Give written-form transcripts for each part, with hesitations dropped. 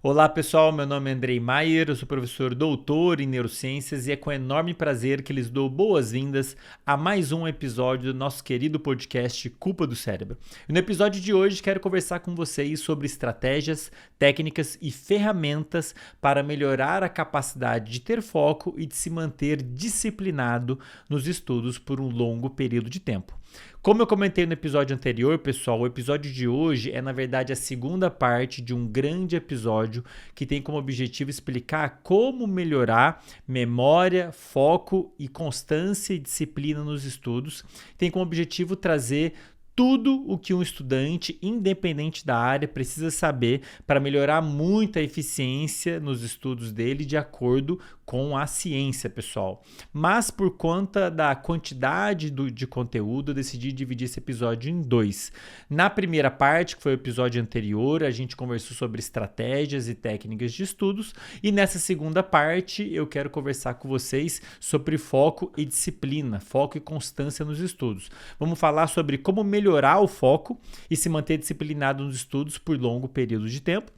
Olá pessoal, meu nome é Andrei Maier, eu sou professor doutor em neurociências e é com enorme prazer que lhes dou boas-vindas a mais um episódio do nosso querido podcast Culpa do Cérebro. E no episódio de hoje quero conversar com vocês sobre estratégias, técnicas e ferramentas para melhorar a capacidade de ter foco e de se manter disciplinado nos estudos por um longo período de tempo. Como eu comentei no episódio anterior, pessoal, o episódio de hoje é, na verdade, a segunda parte de um grande episódio que tem como objetivo explicar como melhorar memória, foco e constância e disciplina nos estudos. Tem como objetivo trazer tudo o que um estudante, independente da área, precisa saber para melhorar muito a eficiência nos estudos dele de acordo com a ciência, pessoal. Mas por conta da quantidade de conteúdo, eu decidi dividir esse episódio em dois. Na primeira parte, que foi o episódio anterior, a gente conversou sobre estratégias e técnicas de estudos, e nessa segunda parte eu quero conversar com vocês sobre foco e disciplina, foco e constância nos estudos. Vamos falar sobre como melhorar o foco e se manter disciplinado nos estudos por longo período de tempo.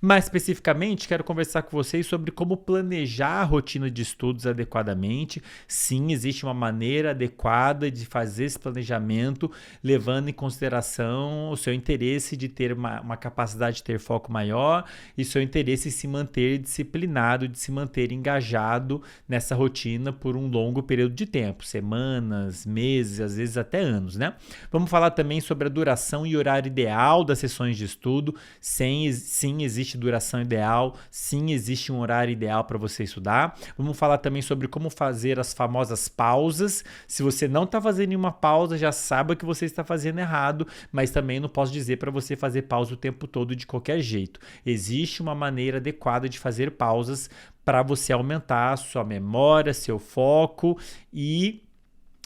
Mais especificamente, quero conversar com vocês sobre como planejar a rotina de estudos adequadamente. Sim, existe uma maneira adequada de fazer esse planejamento, levando em consideração o seu interesse de ter uma capacidade de ter foco maior e seu interesse em se manter disciplinado, de se manter engajado nessa rotina por um longo período de tempo, semanas, meses, às vezes até anos, né? Vamos falar também sobre a duração e horário ideal das sessões de estudo. Sim, existe duração ideal, sim, existe um horário ideal para você estudar. Vamos falar também sobre como fazer as famosas pausas. Se você não está fazendo nenhuma pausa, já saiba que você está fazendo errado, mas também não posso dizer para você fazer pausa o tempo todo de qualquer jeito. Existe uma maneira adequada de fazer pausas para você aumentar a sua memória, seu foco e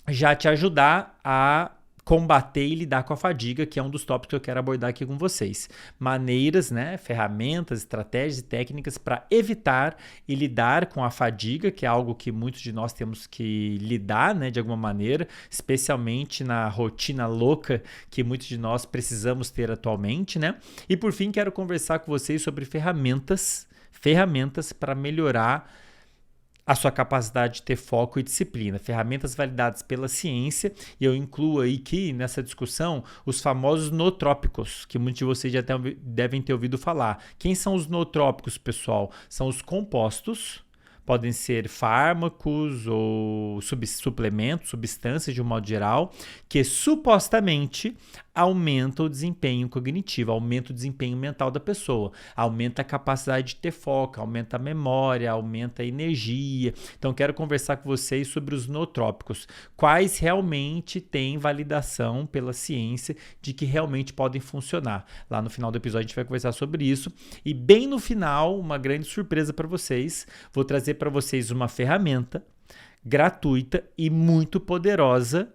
já te ajudar a combater e lidar com a fadiga, que é um dos tópicos que eu quero abordar aqui com vocês. Maneiras, né, ferramentas, estratégias e técnicas para evitar e lidar com a fadiga, que é algo que muitos de nós temos que lidar, né, de alguma maneira, especialmente na rotina louca que muitos de nós precisamos ter atualmente, né? E por fim, quero conversar com vocês sobre ferramentas para melhorar a sua capacidade de ter foco e disciplina, ferramentas validadas pela ciência, e eu incluo aí que nessa discussão os famosos nootrópicos, que muitos de vocês já devem ter ouvido falar. Quem são os nootrópicos, pessoal? São os compostos, podem ser fármacos ou suplementos, substâncias de um modo geral, que supostamente aumenta o desempenho cognitivo, aumenta o desempenho mental da pessoa, aumenta a capacidade de ter foco, aumenta a memória, aumenta a energia. Então, quero conversar com vocês sobre os nootrópicos, quais realmente têm validação pela ciência de que realmente podem funcionar. Lá no final do episódio a gente vai conversar sobre isso e bem no final, uma grande surpresa para vocês, vou trazer para vocês uma ferramenta gratuita e muito poderosa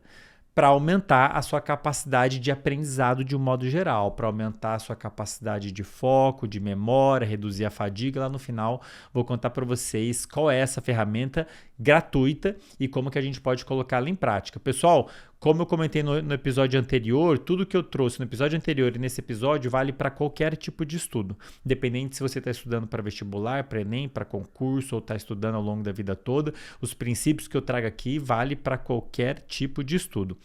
para aumentar a sua capacidade de aprendizado de um modo geral, para aumentar a sua capacidade de foco, de memória, reduzir a fadiga. Lá no final vou contar para vocês qual é essa ferramenta gratuita e como que a gente pode colocá-la em prática. Pessoal, como eu comentei no episódio anterior, tudo que eu trouxe no episódio anterior e nesse episódio vale para qualquer tipo de estudo, independente se você está estudando para vestibular, para Enem, para concurso ou está estudando ao longo da vida toda, os princípios que eu trago aqui vale para qualquer tipo de estudo.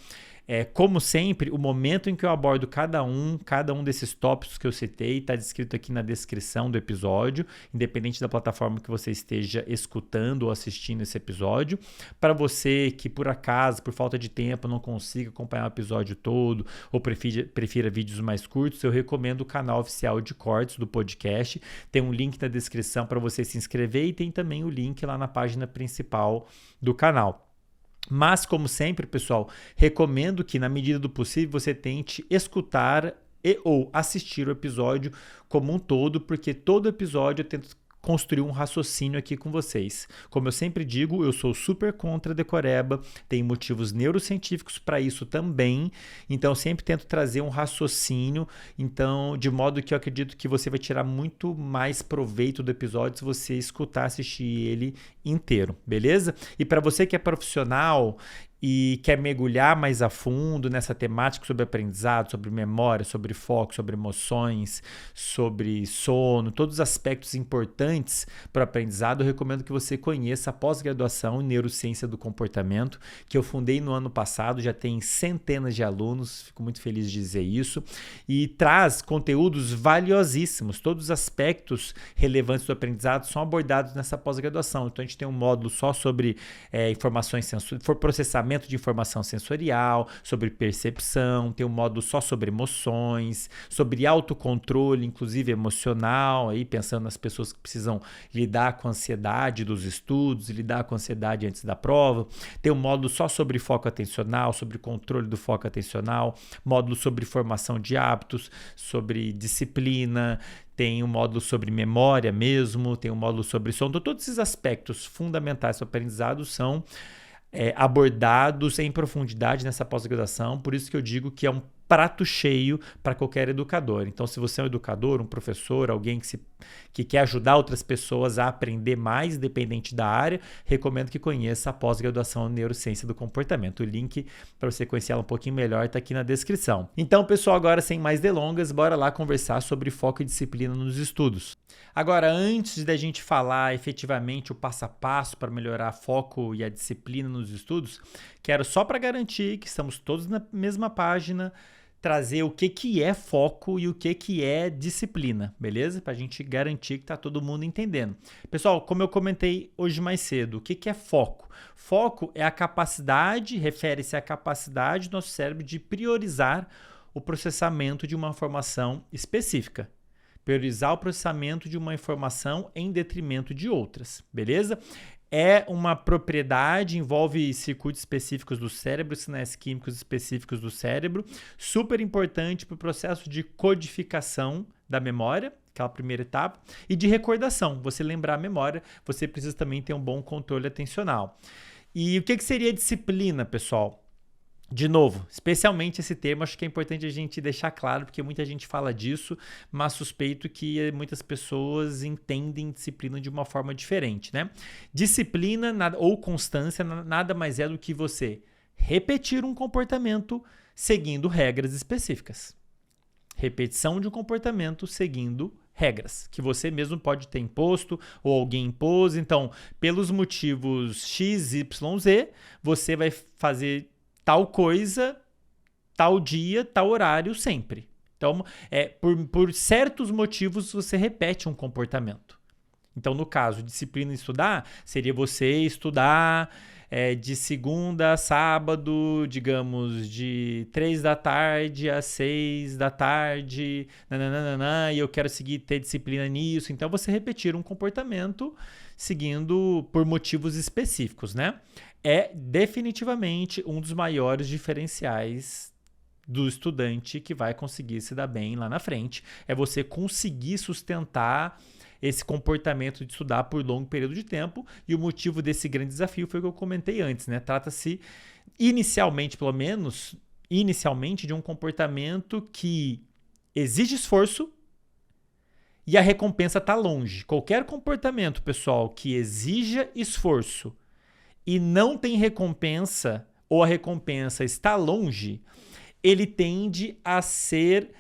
Como sempre, o momento em que eu abordo cada um desses tópicos que eu citei está descrito aqui na descrição do episódio, independente da plataforma que você esteja escutando ou assistindo esse episódio. Para você que, por acaso, por falta de tempo, não consiga acompanhar o episódio todo ou prefira vídeos mais curtos, eu recomendo o canal oficial de cortes do podcast. Tem um link na descrição para você se inscrever e tem também o link lá na página principal do canal. Mas, como sempre, pessoal, recomendo que, na medida do possível, você tente escutar ou assistir o episódio como um todo, porque todo episódio eu tento construir um raciocínio aqui com vocês. Como eu sempre digo, eu sou super contra decoreba, tem motivos neurocientíficos para isso também, então eu sempre tento trazer um raciocínio, então de modo que eu acredito que você vai tirar muito mais proveito do episódio se você escutar, assistir ele inteiro, beleza? E para você que é profissional e quer mergulhar mais a fundo nessa temática sobre aprendizado, sobre memória, sobre foco, sobre emoções, sobre sono, todos os aspectos importantes para o aprendizado, eu recomendo que você conheça a pós-graduação em Neurociência do Comportamento, que eu fundei no ano passado, já tem centenas de alunos, fico muito feliz de dizer isso, e traz conteúdos valiosíssimos, todos os aspectos relevantes do aprendizado são abordados nessa pós-graduação. Então a gente tem um módulo só sobre informações processamento de informação sensorial, sobre percepção, tem um módulo só sobre emoções, sobre autocontrole, inclusive emocional, aí pensando nas pessoas que precisam lidar com a ansiedade dos estudos, lidar com a ansiedade antes da prova. Tem um módulo só sobre foco atencional, sobre controle do foco atencional, módulo sobre formação de hábitos, sobre disciplina, tem um módulo sobre memória mesmo, tem um módulo sobre sono. Então, todos esses aspectos fundamentais do aprendizado são abordados em profundidade nessa pós-graduação, por isso que eu digo que é um prato cheio para qualquer educador. Então, se você é um educador, um professor, alguém que quer ajudar outras pessoas a aprender mais, independente da área, recomendo que conheça a pós-graduação em Neurociência do Comportamento. O link para você conhecer ela um pouquinho melhor está aqui na descrição. Então, pessoal, agora sem mais delongas, bora lá conversar sobre foco e disciplina nos estudos. Agora, antes da gente falar efetivamente o passo a passo para melhorar foco e a disciplina nos estudos, quero só para garantir que estamos todos na mesma página, trazer o que é foco e o que é disciplina, beleza? Para a gente garantir que está todo mundo entendendo. Pessoal, como eu comentei hoje mais cedo, o que é foco? Foco é a capacidade, refere-se à capacidade do nosso cérebro de priorizar o processamento de uma informação específica. Priorizar o processamento de uma informação em detrimento de outras, beleza? É uma propriedade, envolve circuitos específicos do cérebro, sinais químicos específicos do cérebro, super importante para o processo de codificação da memória, aquela primeira etapa, e de recordação. Você lembrar a memória, você precisa também ter um bom controle atencional. E o que seria disciplina, pessoal? De novo, especialmente esse termo, acho que é importante a gente deixar claro, porque muita gente fala disso, mas suspeito que muitas pessoas entendem disciplina de uma forma diferente, né? Disciplina ou constância nada mais é do que você repetir um comportamento seguindo regras específicas. Repetição de um comportamento seguindo regras, que você mesmo pode ter imposto ou alguém impôs. Então, pelos motivos X, Y, Z, você vai fazer tal coisa, tal dia, tal horário, sempre. Então, por certos motivos, você repete um comportamento. Então, no caso, disciplina estudar, seria você estudar de segunda a sábado, digamos, de 3 da tarde às 6 da tarde, e eu quero ter disciplina nisso. Então, você repetir um comportamento seguindo por motivos específicos, né? É definitivamente um dos maiores diferenciais do estudante que vai conseguir se dar bem lá na frente. É você conseguir sustentar esse comportamento de estudar por longo período de tempo, e o motivo desse grande desafio foi o que eu comentei antes, né? Trata-se, inicialmente, pelo menos, de um comportamento que exige esforço e a recompensa está longe. Qualquer comportamento, pessoal, que exija esforço e não tem recompensa, ou a recompensa está longe, ele tende a ser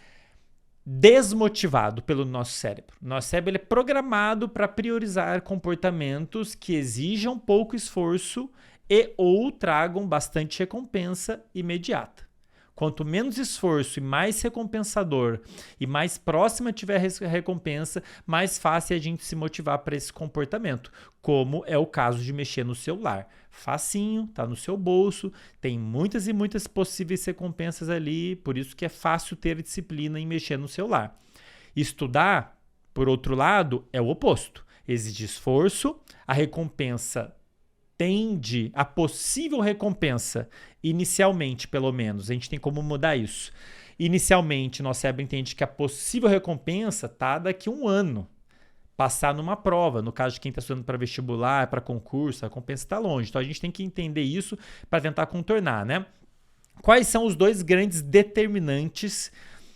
desmotivado pelo nosso cérebro. Nosso cérebro ele é programado para priorizar comportamentos que exijam pouco esforço e ou tragam bastante recompensa imediata. Quanto menos esforço e mais recompensador e mais próxima tiver a recompensa, mais fácil é a gente se motivar para esse comportamento, como é o caso de mexer no celular. Facinho, tá no seu bolso, tem muitas e muitas possíveis recompensas ali, por isso que é fácil ter disciplina em mexer no celular. Estudar, por outro lado, é o oposto. Exige esforço, a recompensa tende, a possível recompensa, inicialmente pelo menos, a gente tem como mudar isso. Inicialmente, nosso cérebro entende que a possível recompensa está daqui a um ano. Passar numa prova, no caso de quem está estudando para vestibular, para concurso, a recompensa está longe. Então a gente tem que entender isso para tentar contornar, né? Quais são os dois grandes determinantes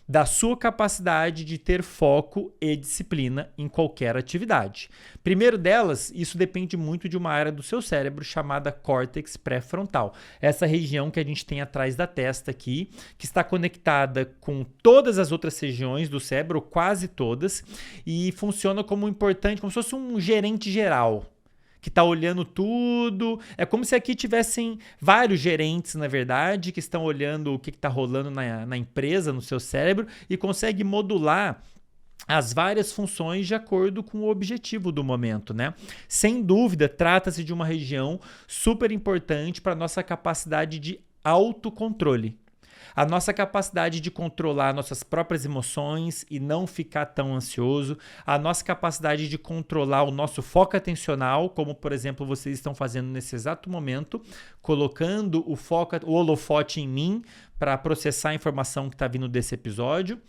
da sua capacidade de ter foco e disciplina em qualquer atividade. Primeiro delas, isso depende muito de uma área do seu cérebro chamada córtex pré-frontal. Essa região que a gente tem atrás da testa aqui, que está conectada com todas as outras regiões do cérebro, quase todas, e funciona como importante, como se fosse um gerente geral, que está olhando tudo. É como se aqui tivessem vários gerentes, na verdade, que estão olhando o que está rolando na empresa, no seu cérebro, e consegue modular as várias funções de acordo com o objetivo do momento, né? Sem dúvida, trata-se de uma região super importante para a nossa capacidade de autocontrole. A nossa capacidade de controlar nossas próprias emoções e não ficar tão ansioso, a nossa capacidade de controlar o nosso foco atencional, como por exemplo vocês estão fazendo nesse exato momento, colocando o holofote em mim para processar a informação que está vindo desse episódio.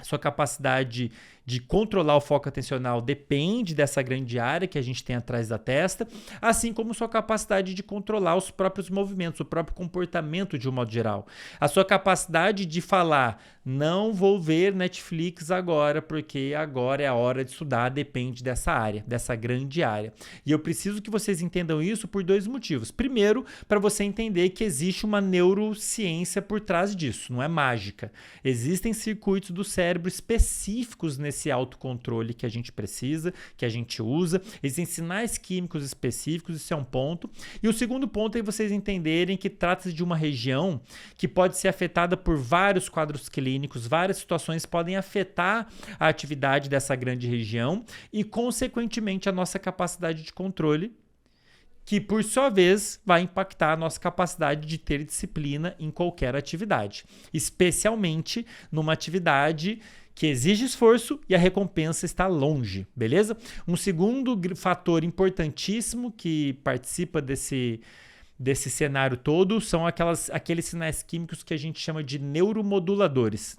Sua capacidade de controlar o foco atencional depende dessa grande área que a gente tem atrás da testa, assim como sua capacidade de controlar os próprios movimentos, o próprio comportamento de um modo geral. A sua capacidade de falar, não vou ver Netflix agora, porque agora é a hora de estudar, depende dessa área, dessa grande área. E eu preciso que vocês entendam isso por dois motivos. Primeiro, para você entender que existe uma neurociência por trás disso, não é mágica. Existem circuitos do cérebro específicos nesse autocontrole que a gente precisa, que a gente usa. Existem sinais químicos específicos, isso é um ponto. E o segundo ponto é vocês entenderem que trata-se de uma região que pode ser afetada por vários quadros clínicos, várias situações podem afetar a atividade dessa grande região e, consequentemente, a nossa capacidade de controle, que por sua vez vai impactar a nossa capacidade de ter disciplina em qualquer atividade, especialmente numa atividade que exige esforço e a recompensa está longe, beleza? Um segundo fator importantíssimo que participa desse cenário todo são aqueles sinais químicos que a gente chama de neuromoduladores.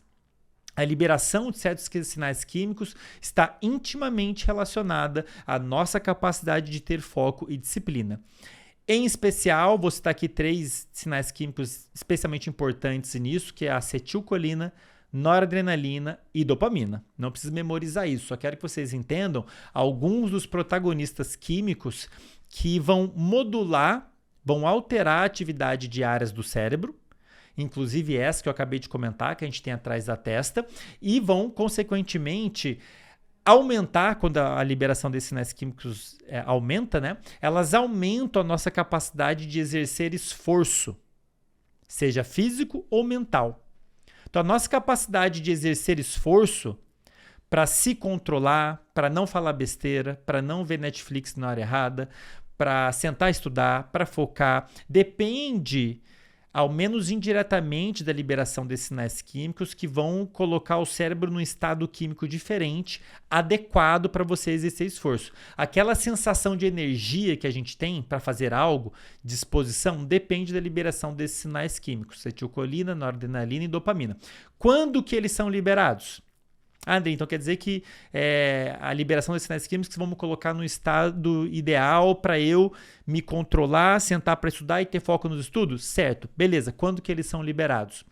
A liberação de certos sinais químicos está intimamente relacionada à nossa capacidade de ter foco e disciplina. Em especial, vou citar aqui 3 sinais químicos especialmente importantes nisso, que é a acetilcolina, noradrenalina e dopamina. Não preciso memorizar isso, só quero que vocês entendam alguns dos protagonistas químicos que vão modular, vão alterar a atividade de áreas do cérebro, inclusive essa que eu acabei de comentar, que a gente tem atrás da testa, e vão, consequentemente, aumentar, quando a liberação desses sinais químicos aumenta, né? Elas aumentam a nossa capacidade de exercer esforço, seja físico ou mental. Então, a nossa capacidade de exercer esforço para se controlar, para não falar besteira, para não ver Netflix na hora errada, para sentar e estudar, para focar, depende, ao menos indiretamente, da liberação desses sinais químicos que vão colocar o cérebro num estado químico diferente, adequado para você exercer esforço. Aquela sensação de energia que a gente tem para fazer algo, disposição, depende da liberação desses sinais químicos, acetilcolina, noradrenalina e dopamina. Quando que eles são liberados? André, então quer dizer que a liberação desses sinais químicos vamos colocar no estado ideal para eu me controlar, sentar para estudar e ter foco nos estudos? Certo, beleza. Quando que eles são liberados?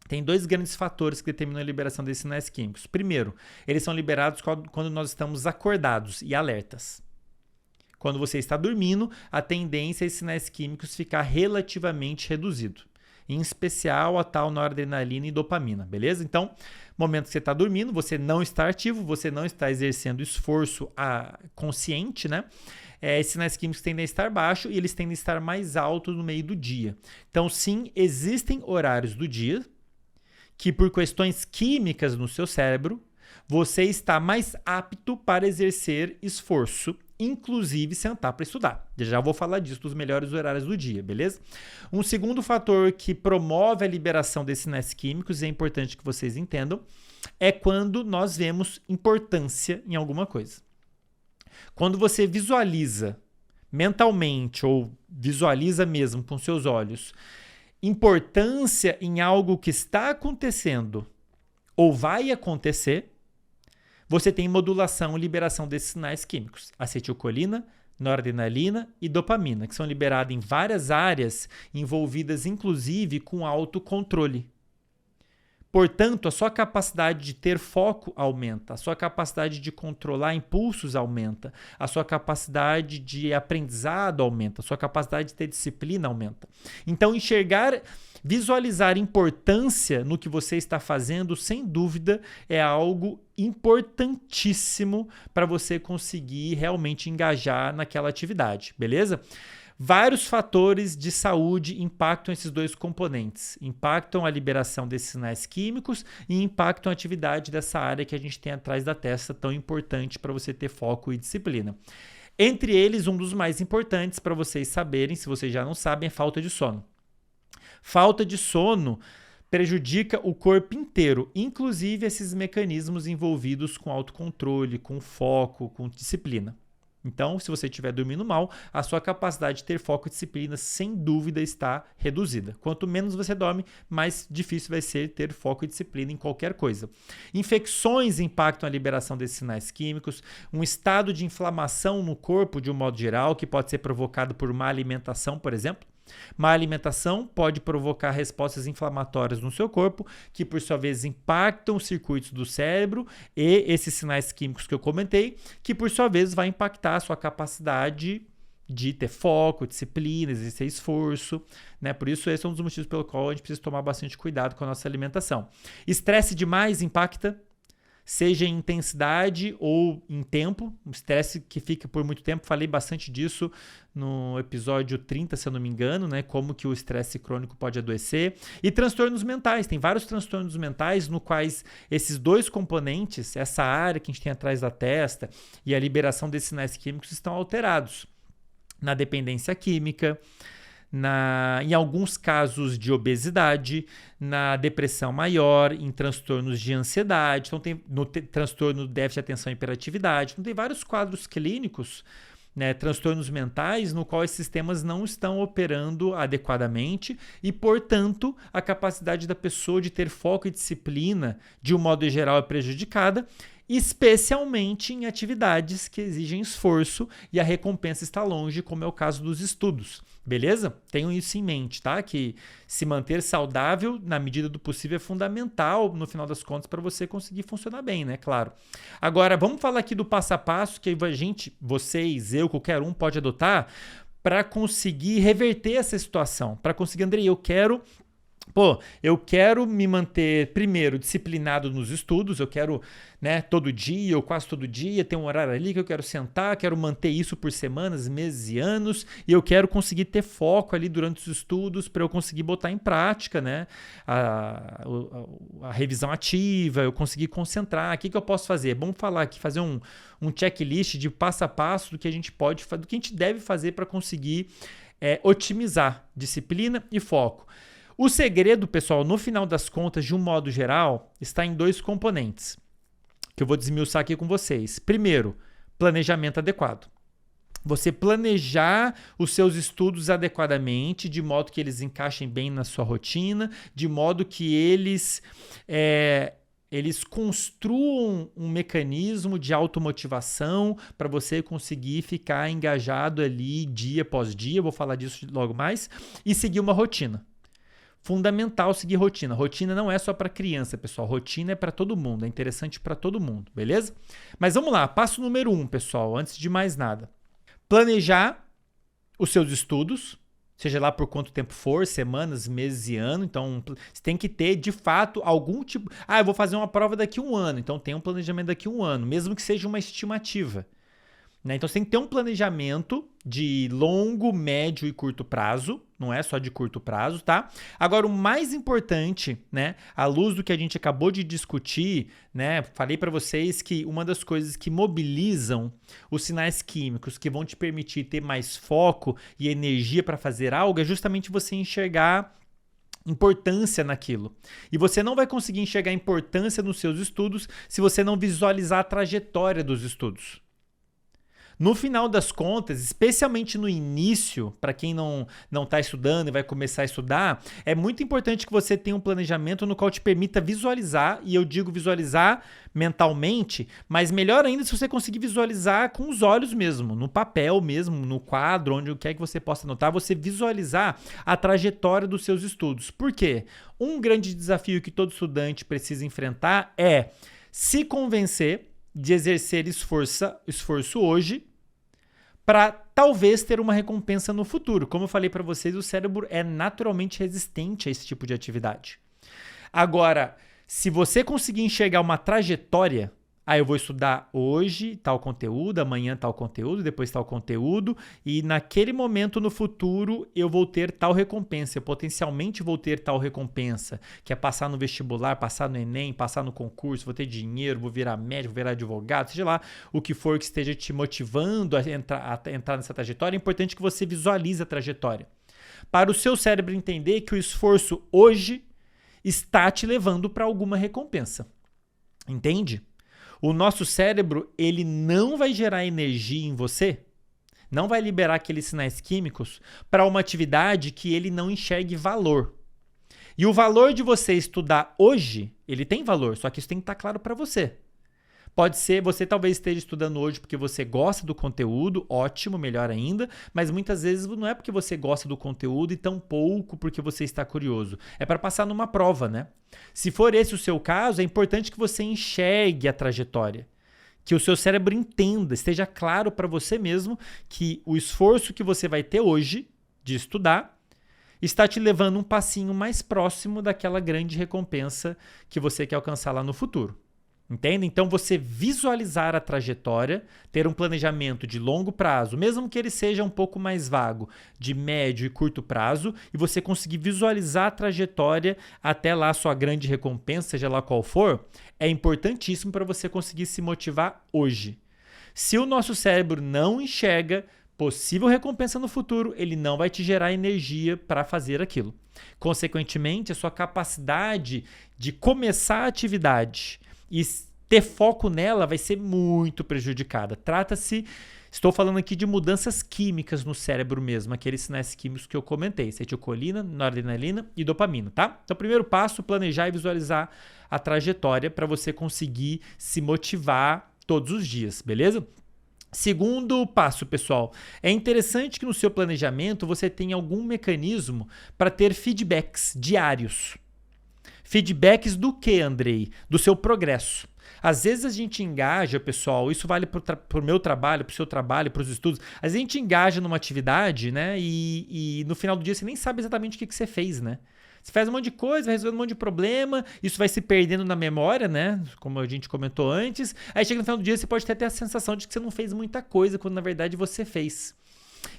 Tem 2 grandes fatores que determinam a liberação desses sinais químicos. Primeiro, eles são liberados quando nós estamos acordados e alertas. Quando você está dormindo, a tendência é esses sinais químicos ficar relativamente reduzido. Em especial a tal noradrenalina e dopamina, beleza? Então, momento que você está dormindo, você não está ativo, você não está exercendo esforço consciente, né? Esses sinais químicos tendem a estar baixos e eles tendem a estar mais altos no meio do dia. Então, sim, existem horários do dia que, por questões químicas no seu cérebro, você está mais apto para exercer esforço, inclusive sentar para estudar. Já vou falar disso, dos melhores horários do dia, beleza? Um segundo fator que promove a liberação desses sinais químicos, e é importante que vocês entendam, é quando nós vemos importância em alguma coisa. Quando você visualiza mentalmente ou visualiza mesmo com seus olhos importância em algo que está acontecendo ou vai acontecer, você tem modulação e liberação desses sinais químicos, acetilcolina, noradrenalina e dopamina, que são liberados em várias áreas envolvidas, inclusive, com autocontrole. Portanto, a sua capacidade de ter foco aumenta, a sua capacidade de controlar impulsos aumenta, a sua capacidade de aprendizado aumenta, a sua capacidade de ter disciplina aumenta. Então, visualizar importância no que você está fazendo, sem dúvida, é algo importantíssimo para você conseguir realmente engajar naquela atividade, beleza? Vários fatores de saúde impactam esses dois componentes. Impactam a liberação desses sinais químicos e impactam a atividade dessa área que a gente tem atrás da testa, tão importante para você ter foco e disciplina. Entre eles, um dos mais importantes para vocês saberem, se vocês já não sabem, é falta de sono. Falta de sono prejudica o corpo inteiro, inclusive esses mecanismos envolvidos com autocontrole, com foco, com disciplina. Então, se você estiver dormindo mal, a sua capacidade de ter foco e disciplina, sem dúvida, está reduzida. Quanto menos você dorme, mais difícil vai ser ter foco e disciplina em qualquer coisa. Infecções impactam a liberação desses sinais químicos, um estado de inflamação no corpo, de um modo geral, que pode ser provocado por má alimentação, por exemplo. Má alimentação pode provocar respostas inflamatórias no seu corpo, que por sua vez impactam os circuitos do cérebro e esses sinais químicos que eu comentei, que por sua vez vai impactar a sua capacidade de ter foco, disciplina, exercer esforço, né? Por isso, esse é um dos motivos pelo qual a gente precisa tomar bastante cuidado com a nossa alimentação. Estresse demais impacta, seja em intensidade ou em tempo, um estresse que fica por muito tempo. Falei bastante disso no episódio 30, se eu não me engano, né? Como que o estresse crônico pode adoecer. E transtornos mentais, tem vários transtornos mentais no quais esses dois componentes, essa área que a gente tem atrás da testa e a liberação desses sinais químicos estão alterados. Na dependência química, em alguns casos de obesidade, na depressão maior, em transtornos de ansiedade, então no transtorno de déficit de atenção e hiperatividade. Então tem vários quadros clínicos, né, transtornos mentais, no qual esses sistemas não estão operando adequadamente e, portanto, a capacidade da pessoa de ter foco e disciplina, de um modo geral, é prejudicada, especialmente em atividades que exigem esforço e a recompensa está longe, como é o caso dos estudos. Beleza? Tenham isso em mente, tá? Que se manter saudável, na medida do possível, é fundamental, no final das contas, para você conseguir funcionar bem, né? Claro. Agora, vamos falar aqui do passo a passo que a gente, vocês, eu, qualquer um pode adotar para conseguir reverter essa situação. Para conseguir, Andrei, eu quero me manter, primeiro, disciplinado nos estudos, eu quero, né, todo dia, ou quase todo dia, ter um horário ali que eu quero sentar, quero manter isso por semanas, meses e anos, e eu quero conseguir ter foco ali durante os estudos para eu conseguir botar em prática, né, a revisão ativa, eu conseguir concentrar. O que eu posso fazer? Vamos falar aqui, fazer um checklist de passo a passo do que a gente pode, do que a gente deve fazer para conseguir otimizar disciplina e foco. O segredo, pessoal, no final das contas, de um modo geral, está em dois componentes, que eu vou desmiuçar aqui com vocês. Primeiro, planejamento adequado. Você planejar os seus estudos adequadamente, de modo que eles encaixem bem na sua rotina, de modo que eles construam um mecanismo de automotivação para você conseguir ficar engajado ali dia após dia, vou falar disso logo mais, e seguir uma rotina. Fundamental seguir rotina. Rotina não é só para criança, pessoal. Rotina é para todo mundo. É interessante para todo mundo, beleza? Mas vamos lá. Passo número 1, pessoal. Antes de mais nada. Planejar os seus estudos, seja lá por quanto tempo for, semanas, meses e ano. Então, você tem que ter, de fato, algum tipo... eu vou fazer uma prova daqui a um ano. Então, tem um planejamento daqui a um ano, mesmo que seja uma estimativa. Né? Então, você tem que ter um planejamento de longo, médio e curto prazo, não é só de curto prazo, tá? Agora, o mais importante, né, à luz do que a gente acabou de discutir, né, falei para vocês que uma das coisas que mobilizam os sinais químicos que vão te permitir ter mais foco e energia para fazer algo é justamente você enxergar importância naquilo. E você não vai conseguir enxergar importância nos seus estudos se você não visualizar a trajetória dos estudos. No final das contas, especialmente no início, para quem não está estudando e vai começar a estudar, é muito importante que você tenha um planejamento no qual te permita visualizar, e eu digo visualizar mentalmente, mas melhor ainda se você conseguir visualizar com os olhos mesmo, no papel mesmo, no quadro, onde quer que você possa anotar, você visualizar a trajetória dos seus estudos. Por quê? Um grande desafio que todo estudante precisa enfrentar é se convencer de exercer esforço hoje para talvez ter uma recompensa no futuro. Como eu falei para vocês, o cérebro é naturalmente resistente a esse tipo de atividade. Agora, se você conseguir enxergar uma trajetória, eu vou estudar hoje tal conteúdo, amanhã tal conteúdo, depois tal conteúdo, e naquele momento no futuro eu vou ter tal recompensa, eu potencialmente vou ter tal recompensa, que é passar no vestibular, passar no Enem, passar no concurso, vou ter dinheiro, vou virar médico, vou virar advogado, seja lá o que for que esteja te motivando a entrar nessa trajetória, é importante que você visualize a trajetória. Para o seu cérebro entender que o esforço hoje está te levando para alguma recompensa. Entende? O nosso cérebro, ele não vai gerar energia em você, não vai liberar aqueles sinais químicos para uma atividade que ele não enxergue valor. E o valor de você estudar hoje, ele tem valor, só que isso tem que estar claro para você. Pode ser, você talvez esteja estudando hoje porque você gosta do conteúdo, ótimo, melhor ainda, mas muitas vezes não é porque você gosta do conteúdo e tampouco porque você está curioso. É para passar numa prova, né? Se for esse o seu caso, é importante que você enxergue a trajetória, que o seu cérebro entenda, esteja claro para você mesmo que o esforço que você vai ter hoje de estudar está te levando um passinho mais próximo daquela grande recompensa que você quer alcançar lá no futuro. Entende? Então, você visualizar a trajetória, ter um planejamento de longo prazo, mesmo que ele seja um pouco mais vago, de médio e curto prazo, e você conseguir visualizar a trajetória até lá a sua grande recompensa, seja lá qual for, é importantíssimo para você conseguir se motivar hoje. Se o nosso cérebro não enxerga possível recompensa no futuro, ele não vai te gerar energia para fazer aquilo. Consequentemente, a sua capacidade de começar a atividade e ter foco nela vai ser muito prejudicada. Trata-se, estou falando aqui de mudanças químicas no cérebro mesmo, aqueles sinais químicos que eu comentei, acetilcolina, noradrenalina e dopamina, tá? Então, o primeiro passo, planejar e visualizar a trajetória para você conseguir se motivar todos os dias, beleza? Segundo passo, pessoal, é interessante que no seu planejamento você tenha algum mecanismo para ter feedbacks diários. Feedbacks do que, Andrei? Do seu progresso. Às vezes a gente engaja, pessoal, isso vale para o meu trabalho, para o seu trabalho, para os estudos. Às vezes a gente engaja numa atividade, né? E no final do dia você nem sabe exatamente o que você fez, né? Você faz um monte de coisa, vai resolvendo um monte de problema, isso vai se perdendo na memória, né? Como a gente comentou antes. Aí chega no final do dia você pode até ter a sensação de que você não fez muita coisa, quando na verdade você fez.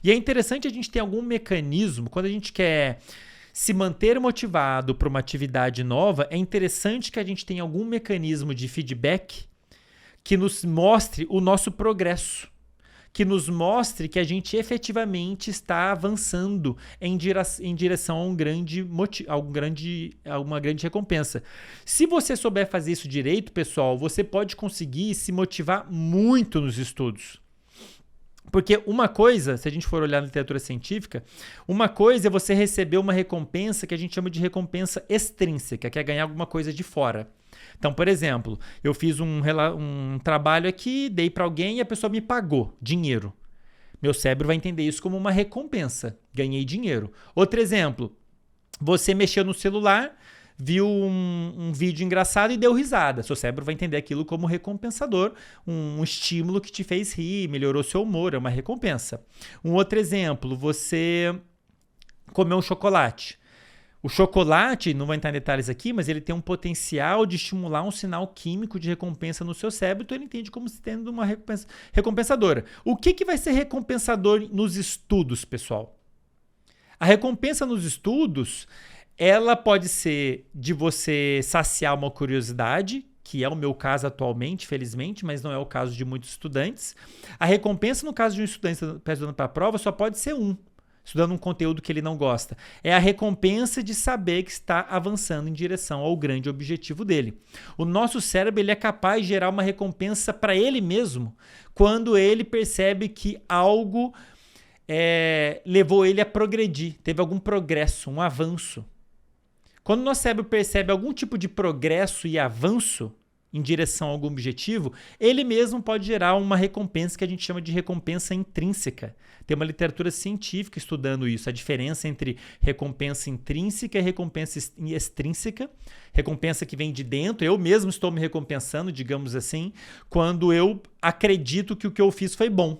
E é interessante a gente ter algum mecanismo, quando a gente quer se manter motivado para uma atividade nova, é interessante que a gente tenha algum mecanismo de feedback que nos mostre o nosso progresso, que nos mostre que a gente efetivamente está avançando em direção a uma grande recompensa. Se você souber fazer isso direito, pessoal, você pode conseguir se motivar muito nos estudos. Porque uma coisa, se a gente for olhar na literatura científica, uma coisa é você receber uma recompensa que a gente chama de recompensa extrínseca, que é ganhar alguma coisa de fora. Então, por exemplo, eu fiz um trabalho aqui, dei para alguém e a pessoa me pagou dinheiro. Meu cérebro vai entender isso como uma recompensa. Ganhei dinheiro. Outro exemplo, você mexeu no celular, viu um vídeo engraçado e deu risada. Seu cérebro vai entender aquilo como recompensador, um estímulo que te fez rir, melhorou seu humor, é uma recompensa. Um outro exemplo, você comeu um chocolate. O chocolate, não vou entrar em detalhes aqui, mas ele tem um potencial de estimular um sinal químico de recompensa no seu cérebro, então ele entende como se tendo uma recompensadora. O que vai ser recompensador nos estudos, pessoal? A recompensa nos estudos, ela pode ser de você saciar uma curiosidade, que é o meu caso atualmente, felizmente, mas não é o caso de muitos estudantes. A recompensa no caso de um estudante estudando para a prova só pode ser estudando um conteúdo que ele não gosta. É a recompensa de saber que está avançando em direção ao grande objetivo dele. O nosso cérebro ele é capaz de gerar uma recompensa para ele mesmo quando ele percebe que algo levou ele a progredir, teve algum progresso, um avanço. Quando o nosso cérebro percebe algum tipo de progresso e avanço em direção a algum objetivo, ele mesmo pode gerar uma recompensa que a gente chama de recompensa intrínseca. Tem uma literatura científica estudando isso, a diferença entre recompensa intrínseca e recompensa extrínseca. Recompensa que vem de dentro, eu mesmo estou me recompensando, digamos assim, quando eu acredito que o que eu fiz foi bom.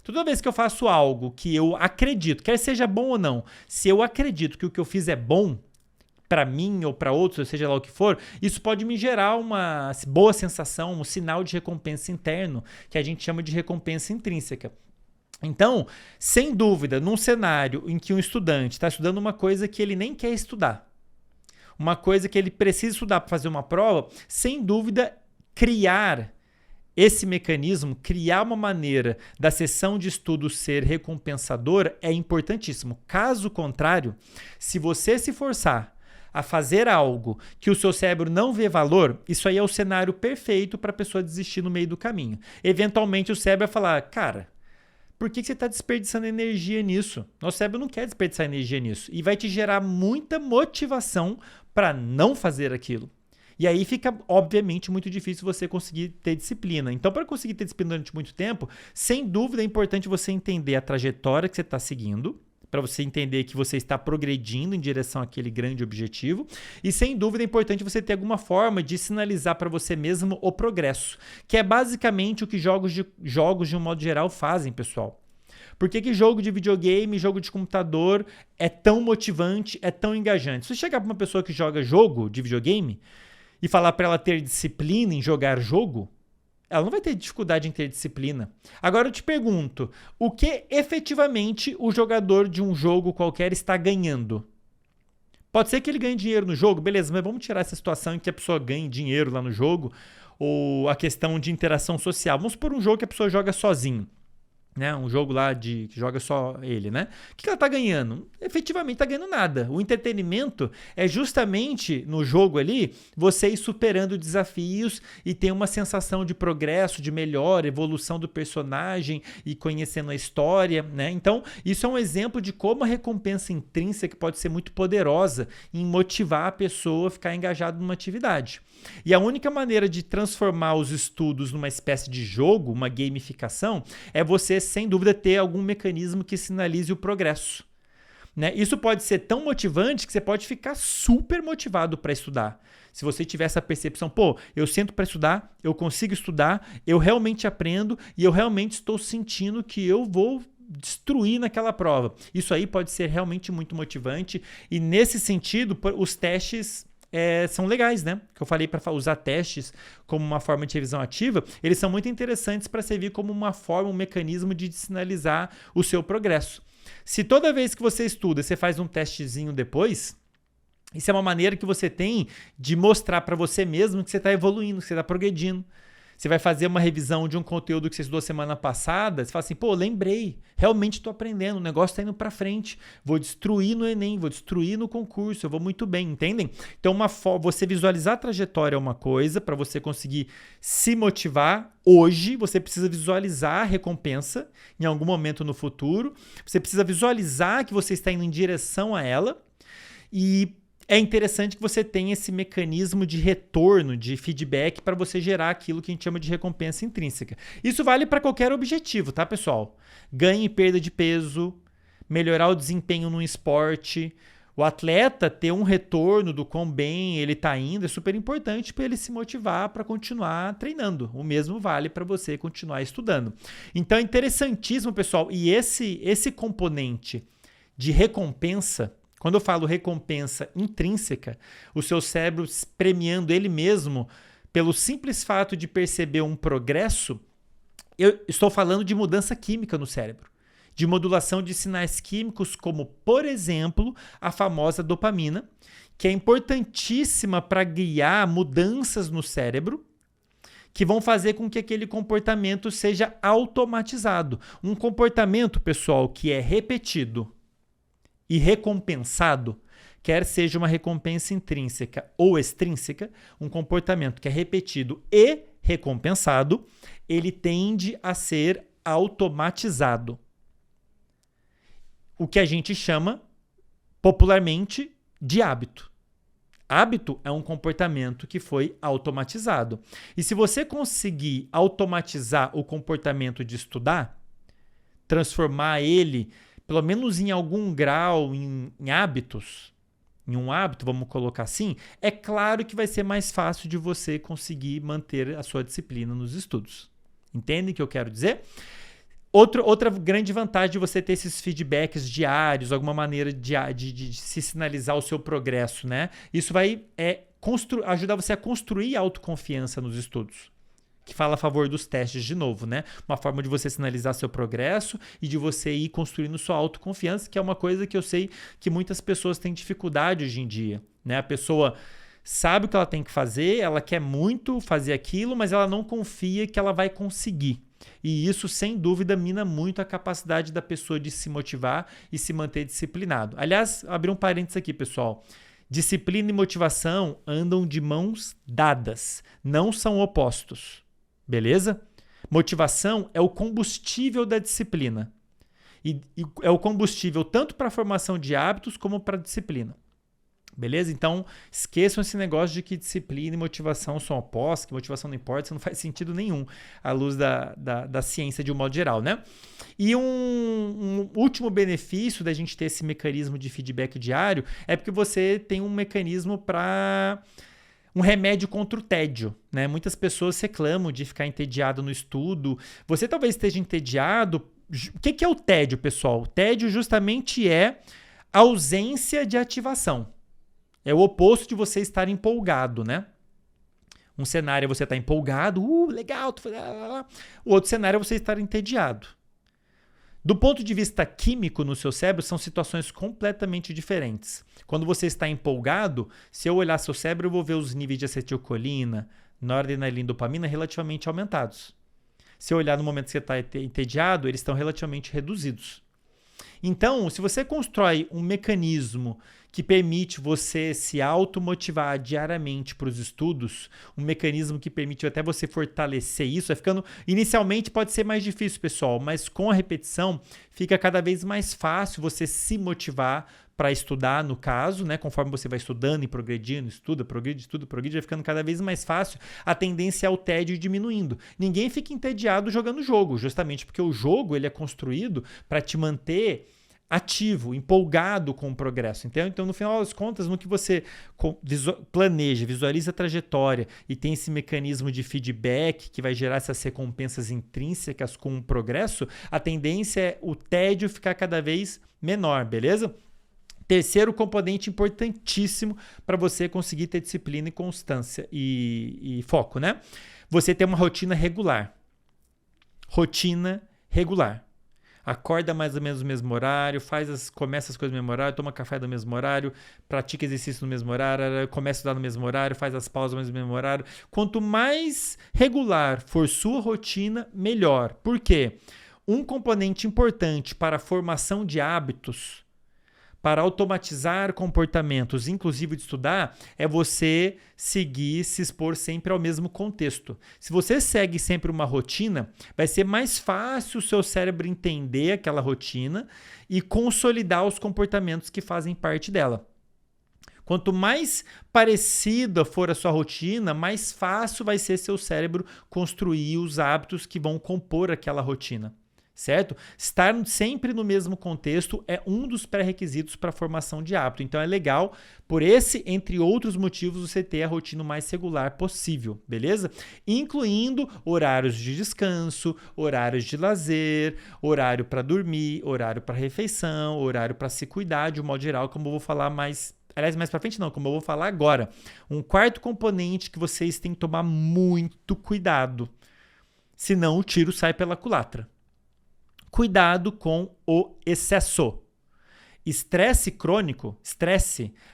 Toda vez que eu faço algo que eu acredito, quer seja bom ou não, se eu acredito que o que eu fiz é bom, para mim ou para outros, seja lá o que for, isso pode me gerar uma boa sensação, um sinal de recompensa interno, que a gente chama de recompensa intrínseca. Então, sem dúvida, num cenário em que um estudante está estudando uma coisa que ele nem quer estudar, uma coisa que ele precisa estudar para fazer uma prova, sem dúvida, criar esse mecanismo, criar uma maneira da sessão de estudo ser recompensadora é importantíssimo. Caso contrário, se você se forçar a fazer algo que o seu cérebro não vê valor, isso aí é o cenário perfeito para a pessoa desistir no meio do caminho. Eventualmente o cérebro vai falar, cara, por que você está desperdiçando energia nisso? Nosso cérebro não quer desperdiçar energia nisso. E vai te gerar muita motivação para não fazer aquilo. E aí fica, obviamente, muito difícil você conseguir ter disciplina. Então, para conseguir ter disciplina durante muito tempo, sem dúvida é importante você entender a trajetória que você está seguindo, para você entender que você está progredindo em direção àquele grande objetivo. E, sem dúvida, é importante você ter alguma forma de sinalizar para você mesmo o progresso, que é basicamente o que jogos de um modo geral fazem, pessoal. Por que jogo de videogame, jogo de computador é tão motivante, é tão engajante? Se você chegar para uma pessoa que joga jogo de videogame e falar para ela ter disciplina em jogar jogo, ela não vai ter dificuldade em ter disciplina. Agora eu te pergunto, o que efetivamente o jogador de um jogo qualquer está ganhando? Pode ser que ele ganhe dinheiro no jogo, beleza, mas vamos tirar essa situação em que a pessoa ganhe dinheiro lá no jogo, ou a questão de interação social. Vamos supor um jogo que a pessoa joga sozinho. Né? Um jogo lá que joga só ele, né? O que ela tá ganhando? Efetivamente tá ganhando nada. O entretenimento é justamente no jogo ali você ir superando desafios e ter uma sensação de progresso, de melhora, evolução do personagem e conhecendo a história, né? Então, isso é um exemplo de como a recompensa intrínseca pode ser muito poderosa em motivar a pessoa a ficar engajada numa atividade. E a única maneira de transformar os estudos numa espécie de jogo, uma gamificação, é você, sem dúvida, ter algum mecanismo que sinalize o progresso. Né? Isso pode ser tão motivante que você pode ficar super motivado para estudar. Se você tiver essa percepção, pô, eu sento para estudar, eu consigo estudar, eu realmente aprendo e eu realmente estou sentindo que eu vou destruir naquela prova. Isso aí pode ser realmente muito motivante e, nesse sentido, os testes são legais, né? Que eu falei para usar testes como uma forma de revisão ativa, eles são muito interessantes para servir como uma forma, um mecanismo de sinalizar o seu progresso. Se toda vez que você estuda, você faz um testezinho depois, isso é uma maneira que você tem de mostrar para você mesmo que você está evoluindo, que você está progredindo. Você vai fazer uma revisão de um conteúdo que você estudou semana passada, você fala assim, pô, lembrei, realmente estou aprendendo, o negócio está indo para frente, vou destruir no Enem, vou destruir no concurso, eu vou muito bem, entendem? Então, você visualizar a trajetória é uma coisa, para você conseguir se motivar hoje, você precisa visualizar a recompensa em algum momento no futuro, você precisa visualizar que você está indo em direção a ela e é interessante que você tenha esse mecanismo de retorno, de feedback, para você gerar aquilo que a gente chama de recompensa intrínseca. Isso vale para qualquer objetivo, tá, pessoal? Ganho e perda de peso, melhorar o desempenho no esporte. O atleta ter um retorno do quão bem ele está indo é super importante para ele se motivar para continuar treinando. O mesmo vale para você continuar estudando. Então é interessantíssimo, pessoal, e esse componente de recompensa, quando eu falo recompensa intrínseca, o seu cérebro premiando ele mesmo pelo simples fato de perceber um progresso, eu estou falando de mudança química no cérebro, de modulação de sinais químicos como, por exemplo, a famosa dopamina, que é importantíssima para guiar mudanças no cérebro que vão fazer com que aquele comportamento seja automatizado. Um comportamento, pessoal, que é repetido e recompensado, quer seja uma recompensa intrínseca ou extrínseca, um comportamento que é repetido e recompensado, ele tende a ser automatizado. O que a gente chama popularmente de hábito. Hábito é um comportamento que foi automatizado. E se você conseguir automatizar o comportamento de estudar, transformar ele, pelo menos em algum grau, em hábitos, em um hábito, vamos colocar assim, é claro que vai ser mais fácil de você conseguir manter a sua disciplina nos estudos. Entendem o que eu quero dizer? Outra grande vantagem de você ter esses feedbacks diários, alguma maneira de se sinalizar o seu progresso, né? Isso vai ajudar você a construir autoconfiança nos estudos, que fala a favor dos testes de novo, né? Uma forma de você sinalizar seu progresso e de você ir construindo sua autoconfiança, que é uma coisa que eu sei que muitas pessoas têm dificuldade hoje em dia, né? A pessoa sabe o que ela tem que fazer, ela quer muito fazer aquilo, mas ela não confia que ela vai conseguir. E isso, sem dúvida, mina muito a capacidade da pessoa de se motivar e se manter disciplinado. Aliás, abrir um parênteses aqui, pessoal. Disciplina e motivação andam de mãos dadas, não são opostos. Beleza? Motivação é o combustível da disciplina. E é o combustível tanto para a formação de hábitos como para a disciplina. Beleza? Então, esqueçam esse negócio de que disciplina e motivação são opostos, que motivação não importa, isso não faz sentido nenhum à luz da ciência de um modo geral, né? E um último benefício da gente ter esse mecanismo de feedback diário é porque você tem um mecanismo para um remédio contra o tédio, né? Muitas pessoas reclamam de ficar entediado no estudo. Você talvez esteja entediado. O que é o tédio, pessoal? O tédio justamente é a ausência de ativação. É o oposto de você estar empolgado, né? Um cenário é você estar empolgado, legal. O outro cenário é você estar entediado. Do ponto de vista químico no seu cérebro, são situações completamente diferentes. Quando você está empolgado, se eu olhar seu cérebro, eu vou ver os níveis de acetilcolina, noradrenalina e dopamina relativamente aumentados. Se eu olhar no momento que você está entediado, eles estão relativamente reduzidos. Então, se você constrói um mecanismo que permite você se automotivar diariamente para os estudos, um mecanismo que permite até você fortalecer isso, vai ficando, inicialmente pode ser mais difícil, pessoal, mas com a repetição fica cada vez mais fácil você se motivar para estudar, no caso, né? Conforme você vai estudando e progredindo, progride, vai ficando cada vez mais fácil, a tendência é o tédio diminuindo. Ninguém fica entediado jogando jogo, justamente porque o jogo ele é construído para te manter ativo, empolgado com o progresso. Então, no final das contas, no que você planeja, visualiza a trajetória e tem esse mecanismo de feedback que vai gerar essas recompensas intrínsecas com o progresso, a tendência é o tédio ficar cada vez menor, beleza? Terceiro componente importantíssimo para você conseguir ter disciplina e constância e foco, né? Você ter uma rotina regular. Rotina regular. Acorda mais ou menos no mesmo horário, começa as coisas no mesmo horário, toma café no mesmo horário, pratica exercício no mesmo horário, começa a estudar no mesmo horário, faz as pausas no mesmo horário. Quanto mais regular for sua rotina, melhor. Por quê? Um componente importante para a formação de hábitos, para automatizar comportamentos, inclusive de estudar, é você se expor sempre ao mesmo contexto. Se você segue sempre uma rotina, vai ser mais fácil o seu cérebro entender aquela rotina e consolidar os comportamentos que fazem parte dela. Quanto mais parecida for a sua rotina, mais fácil vai ser seu cérebro construir os hábitos que vão compor aquela rotina. Certo? Estar sempre no mesmo contexto é um dos pré-requisitos para a formação de hábito. Então é legal, por esse, entre outros motivos, você ter a rotina mais regular possível, beleza? Incluindo horários de descanso, horários de lazer, horário para dormir, horário para refeição, horário para se cuidar, de um modo geral, como eu vou falar mais. Aliás, mais para frente não, como eu vou falar agora. Um quarto componente que vocês têm que tomar muito cuidado, senão o tiro sai pela culatra. Cuidado com o excesso. Estresse crônico,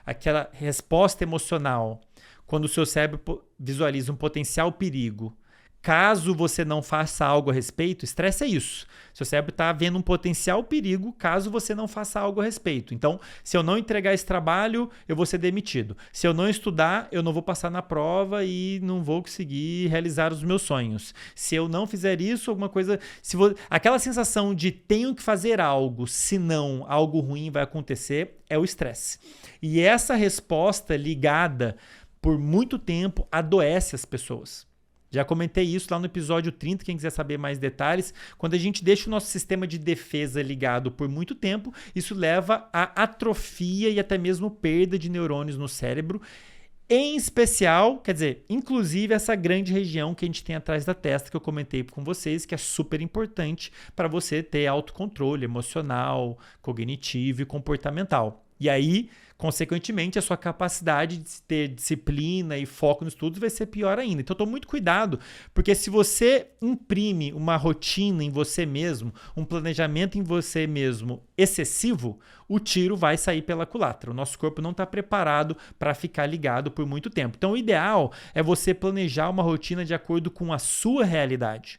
aquela resposta emocional, quando o seu cérebro visualiza um potencial perigo, Caso você não faça algo a respeito, estresse é isso. Seu cérebro está vendo um potencial perigo caso você não faça algo a respeito. Então, se eu não entregar esse trabalho, eu vou ser demitido. Se eu não estudar, eu não vou passar na prova e não vou conseguir realizar os meus sonhos. Se eu não fizer isso, alguma coisa... Aquela sensação de tenho que fazer algo, senão algo ruim vai acontecer, é o estresse. E essa resposta ligada por muito tempo adoece as pessoas. Já comentei isso lá no episódio 30, quem quiser saber mais detalhes. Quando a gente deixa o nosso sistema de defesa ligado por muito tempo, isso leva a atrofia e até mesmo perda de neurônios no cérebro. Em especial, quer dizer, inclusive essa grande região que a gente tem atrás da testa que eu comentei com vocês, que é super importante para você ter autocontrole emocional, cognitivo e comportamental. E aí, consequentemente, a sua capacidade de ter disciplina e foco nos estudos vai ser pior ainda. Então, tome muito cuidado, porque se você imprime uma rotina em você mesmo, um planejamento em você mesmo excessivo, o tiro vai sair pela culatra. O nosso corpo não está preparado para ficar ligado por muito tempo. Então, o ideal é você planejar uma rotina de acordo com a sua realidade.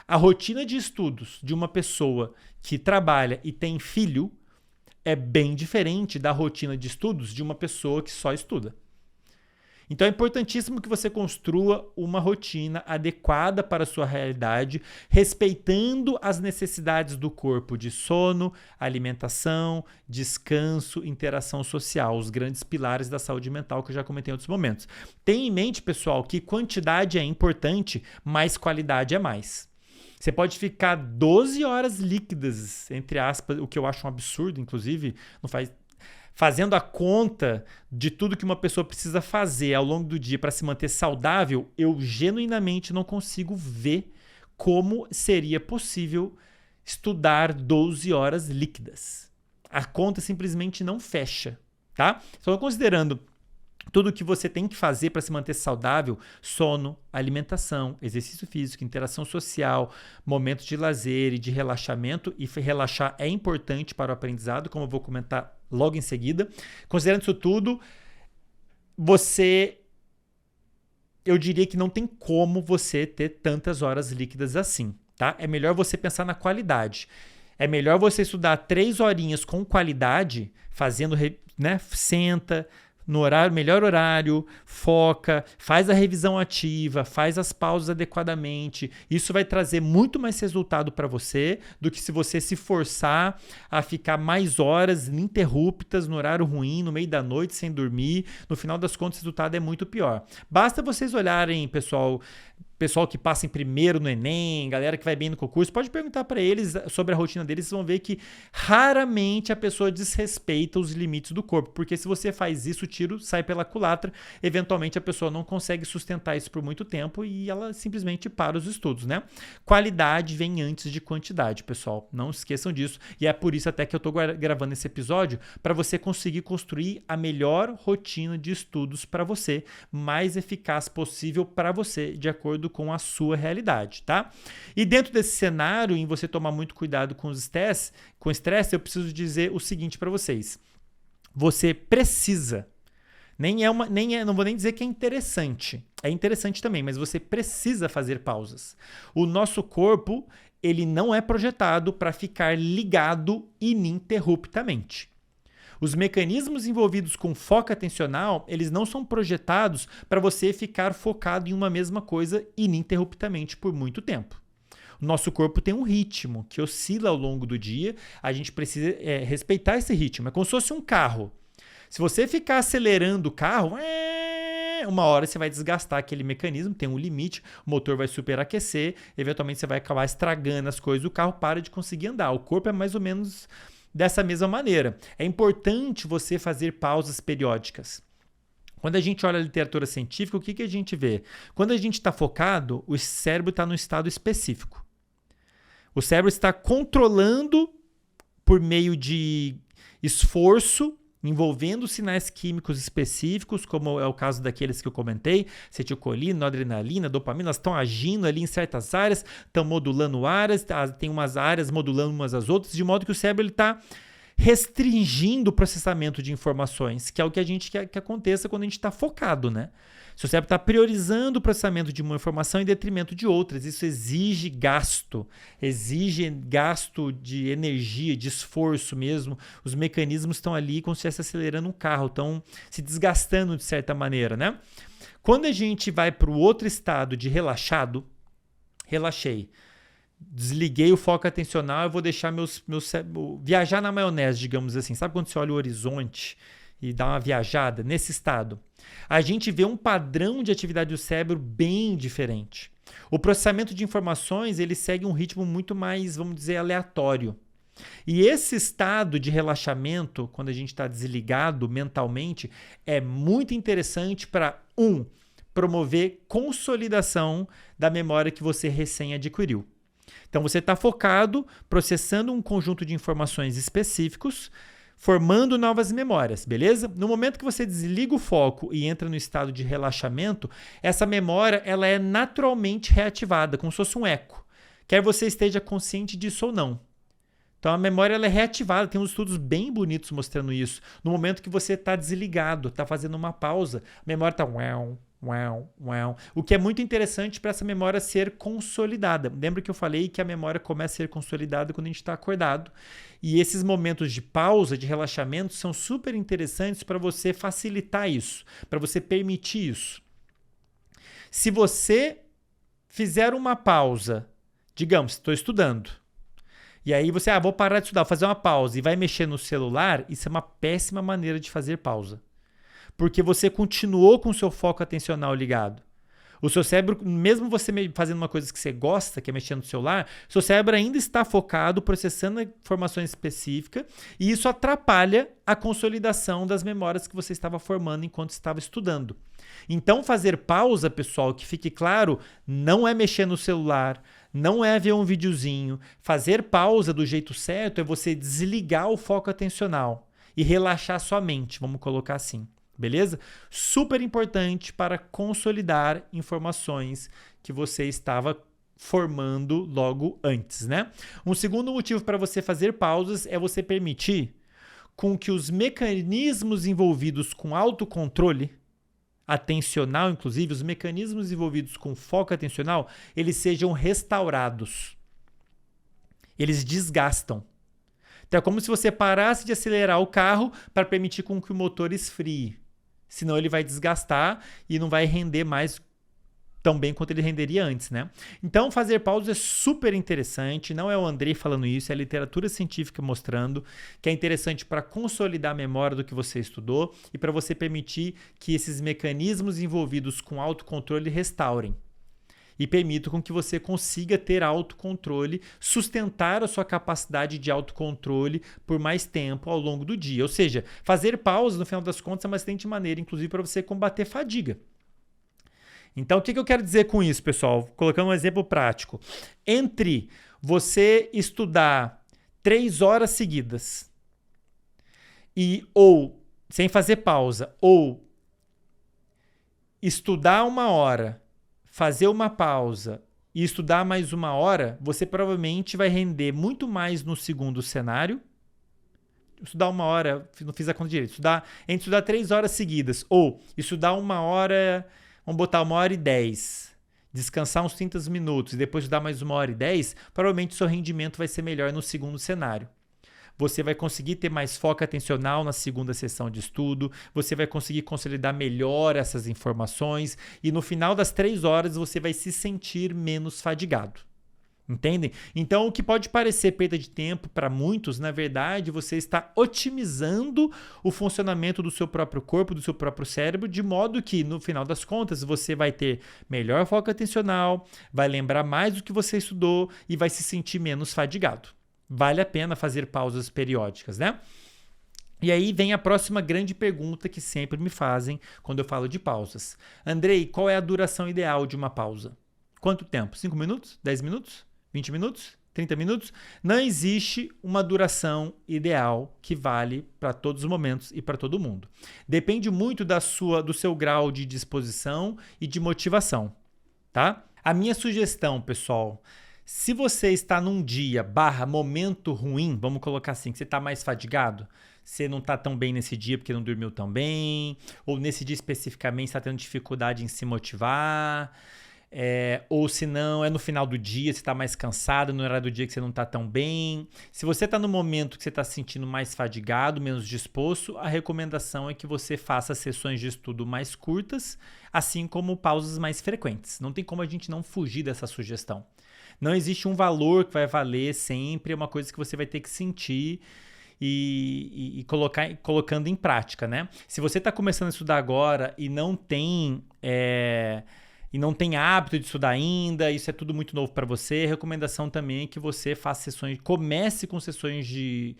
A rotina de estudos de uma pessoa que trabalha e tem filho é bem diferente da rotina de estudos de uma pessoa que só estuda. Então é importantíssimo que você construa uma rotina adequada para a sua realidade, respeitando as necessidades do corpo de sono, alimentação, descanso, interação social, os grandes pilares da saúde mental que eu já comentei em outros momentos. Tenha em mente, pessoal, que quantidade é importante, mas qualidade é mais. Você pode ficar 12 horas líquidas, entre aspas, o que eu acho um absurdo, inclusive, fazendo a conta de tudo que uma pessoa precisa fazer ao longo do dia para se manter saudável, eu genuinamente não consigo ver como seria possível estudar 12 horas líquidas. A conta simplesmente não fecha, tá? Só considerando tudo que você tem que fazer para se manter saudável: sono, alimentação, exercício físico, interação social, momentos de lazer e de relaxamento. E relaxar é importante para o aprendizado, como eu vou comentar logo em seguida. Considerando isso tudo, eu diria que não tem como você ter tantas horas líquidas assim, tá? É melhor você pensar na qualidade. É melhor você estudar 3 horinhas com qualidade, fazendo, senta no horário, melhor horário, foca, faz a revisão ativa, faz as pausas adequadamente. Isso vai trazer muito mais resultado para você do que se você se forçar a ficar mais horas ininterruptas no horário ruim, no meio da noite, sem dormir. No final das contas, o resultado é muito pior. Basta vocês olharem, pessoal que passa em primeiro no Enem, galera que vai bem no concurso, pode perguntar para eles sobre a rotina deles, vocês vão ver que raramente a pessoa desrespeita os limites do corpo, porque se você faz isso, o tiro sai pela culatra, eventualmente a pessoa não consegue sustentar isso por muito tempo e ela simplesmente para os estudos, né? Qualidade vem antes de quantidade, pessoal, não esqueçam disso, e é por isso até que eu estou gravando esse episódio, para você conseguir construir a melhor rotina de estudos para você, mais eficaz possível para você, de acordo com a sua realidade, tá? E dentro desse cenário, em você tomar muito cuidado com estresse, eu preciso dizer o seguinte para vocês. Você precisa, não vou nem dizer que é interessante também, mas você precisa fazer pausas. O nosso corpo, ele não é projetado para ficar ligado ininterruptamente. Os mecanismos envolvidos com foco atencional, eles não são projetados para você ficar focado em uma mesma coisa ininterruptamente por muito tempo. O nosso corpo tem um ritmo que oscila ao longo do dia, a gente precisa respeitar esse ritmo. É como se fosse um carro. Se você ficar acelerando o carro, uma hora você vai desgastar aquele mecanismo, tem um limite, o motor vai superaquecer, eventualmente você vai acabar estragando as coisas, o carro para de conseguir andar. O corpo é mais ou menos dessa mesma maneira. É importante você fazer pausas periódicas. Quando a gente olha a literatura científica, o que a gente vê? Quando a gente está focado, o cérebro está num estado específico. O cérebro está controlando por meio de esforço, envolvendo sinais químicos específicos, como é o caso daqueles que eu comentei, acetilcolina, noradrenalina, dopamina, elas estão agindo ali em certas áreas, estão modulando áreas, tem umas áreas modulando umas às outras, de modo que o cérebro está restringindo o processamento de informações, que é o que a gente quer que aconteça quando a gente está focado, né? Seu cérebro está priorizando o processamento de uma informação em detrimento de outras. Isso exige gasto de energia, de esforço mesmo. Os mecanismos estão ali como se estivesse acelerando um carro, estão se desgastando de certa maneira, né? Quando a gente vai para o outro estado de relaxado, relaxei, desliguei o foco atencional, eu vou deixar viajar na maionese, digamos assim. Sabe quando você olha o horizonte e dá uma viajada? Nesse estado, a gente vê um padrão de atividade do cérebro bem diferente. O processamento de informações, ele segue um ritmo muito mais, vamos dizer, aleatório. E esse estado de relaxamento, quando a gente está desligado mentalmente, é muito interessante para, promover consolidação da memória que você recém adquiriu. Então, você está focado, processando um conjunto de informações específicos, formando novas memórias, beleza? No momento que você desliga o foco e entra no estado de relaxamento, essa memória ela é naturalmente reativada, como se fosse um eco, quer você esteja consciente disso ou não. Então, a memória ela é reativada, tem uns estudos bem bonitos mostrando isso. No momento que você está desligado, está fazendo uma pausa, a memória está... O que é muito interessante para essa memória ser consolidada. Lembra que eu falei que a memória começa a ser consolidada quando a gente está acordado. E esses momentos de pausa, de relaxamento, são super interessantes para você facilitar isso, para você permitir isso. Se você fizer uma pausa, digamos, estou estudando, e aí você, vou parar de estudar, vou fazer uma pausa e vai mexer no celular, isso é uma péssima maneira de fazer pausa. Porque você continuou com o seu foco atencional ligado. O seu cérebro, mesmo você fazendo uma coisa que você gosta, que é mexer no celular, seu cérebro ainda está focado, processando informações específicas, e isso atrapalha a consolidação das memórias que você estava formando enquanto estava estudando. Então, fazer pausa, pessoal, que fique claro, não é mexer no celular, não é ver um videozinho. Fazer pausa do jeito certo é você desligar o foco atencional e relaxar sua mente, vamos colocar assim. Beleza? Super importante para consolidar informações que você estava formando logo antes, né? Um segundo motivo para você fazer pausas é você permitir com que os mecanismos envolvidos com autocontrole atencional, inclusive os mecanismos envolvidos com foco atencional, eles sejam restaurados. Eles desgastam. Então é como se você parasse de acelerar o carro para permitir com que o motor esfrie. Senão ele vai desgastar e não vai render mais tão bem quanto ele renderia antes, né? Então fazer pausas é super interessante, não é o Andrei falando isso, é a literatura científica mostrando que é interessante para consolidar a memória do que você estudou e para você permitir que esses mecanismos envolvidos com autocontrole restaurem. E permita com que você consiga ter autocontrole, sustentar a sua capacidade de autocontrole por mais tempo ao longo do dia. Ou seja, fazer pausa, no final das contas, é uma excelente maneira, inclusive, para você combater fadiga. Então, o que eu quero dizer com isso, pessoal? Colocando um exemplo prático. Entre você estudar 3 horas seguidas ou sem fazer pausa, ou estudar 1 hora, fazer uma pausa e estudar mais 1 hora, você provavelmente vai render muito mais no segundo cenário. Estudar 1 hora, não fiz a conta direito. Entre estudar 3 horas seguidas ou estudar 1 hora, vamos botar 1h10, descansar uns 30 minutos e depois estudar mais 1h10, provavelmente seu rendimento vai ser melhor no segundo cenário. Você vai conseguir ter mais foco atencional na segunda sessão de estudo, você vai conseguir consolidar melhor essas informações e no final das 3 horas você vai se sentir menos fadigado. Entendem? Então, o que pode parecer perda de tempo para muitos, na verdade, você está otimizando o funcionamento do seu próprio corpo, do seu próprio cérebro, de modo que, no final das contas, você vai ter melhor foco atencional, vai lembrar mais do que você estudou e vai se sentir menos fadigado. Vale a pena fazer pausas periódicas, né? E aí vem a próxima grande pergunta que sempre me fazem quando eu falo de pausas. Andrei, qual é a duração ideal de uma pausa? Quanto tempo? 5 minutos? 10 minutos? 20 minutos? 30 minutos? Não existe uma duração ideal que vale para todos os momentos e para todo mundo. Depende muito do seu grau de disposição e de motivação, tá? A minha sugestão, pessoal, se você está num dia / momento ruim, vamos colocar assim, que você está mais fadigado, você não está tão bem nesse dia porque não dormiu tão bem, ou nesse dia especificamente está tendo dificuldade em se motivar, ou se não, é no final do dia, você está mais cansado, no horário do dia que você não está tão bem. Se você está no momento que você está se sentindo mais fadigado, menos disposto, a recomendação é que você faça sessões de estudo mais curtas, assim como pausas mais frequentes. Não tem como a gente não fugir dessa sugestão. Não existe um valor que vai valer sempre, é uma coisa que você vai ter que sentir e colocando em prática, né? Se você está começando a estudar agora e não tem hábito de estudar ainda, isso é tudo muito novo para você, a recomendação também é que você faça comece com sessões de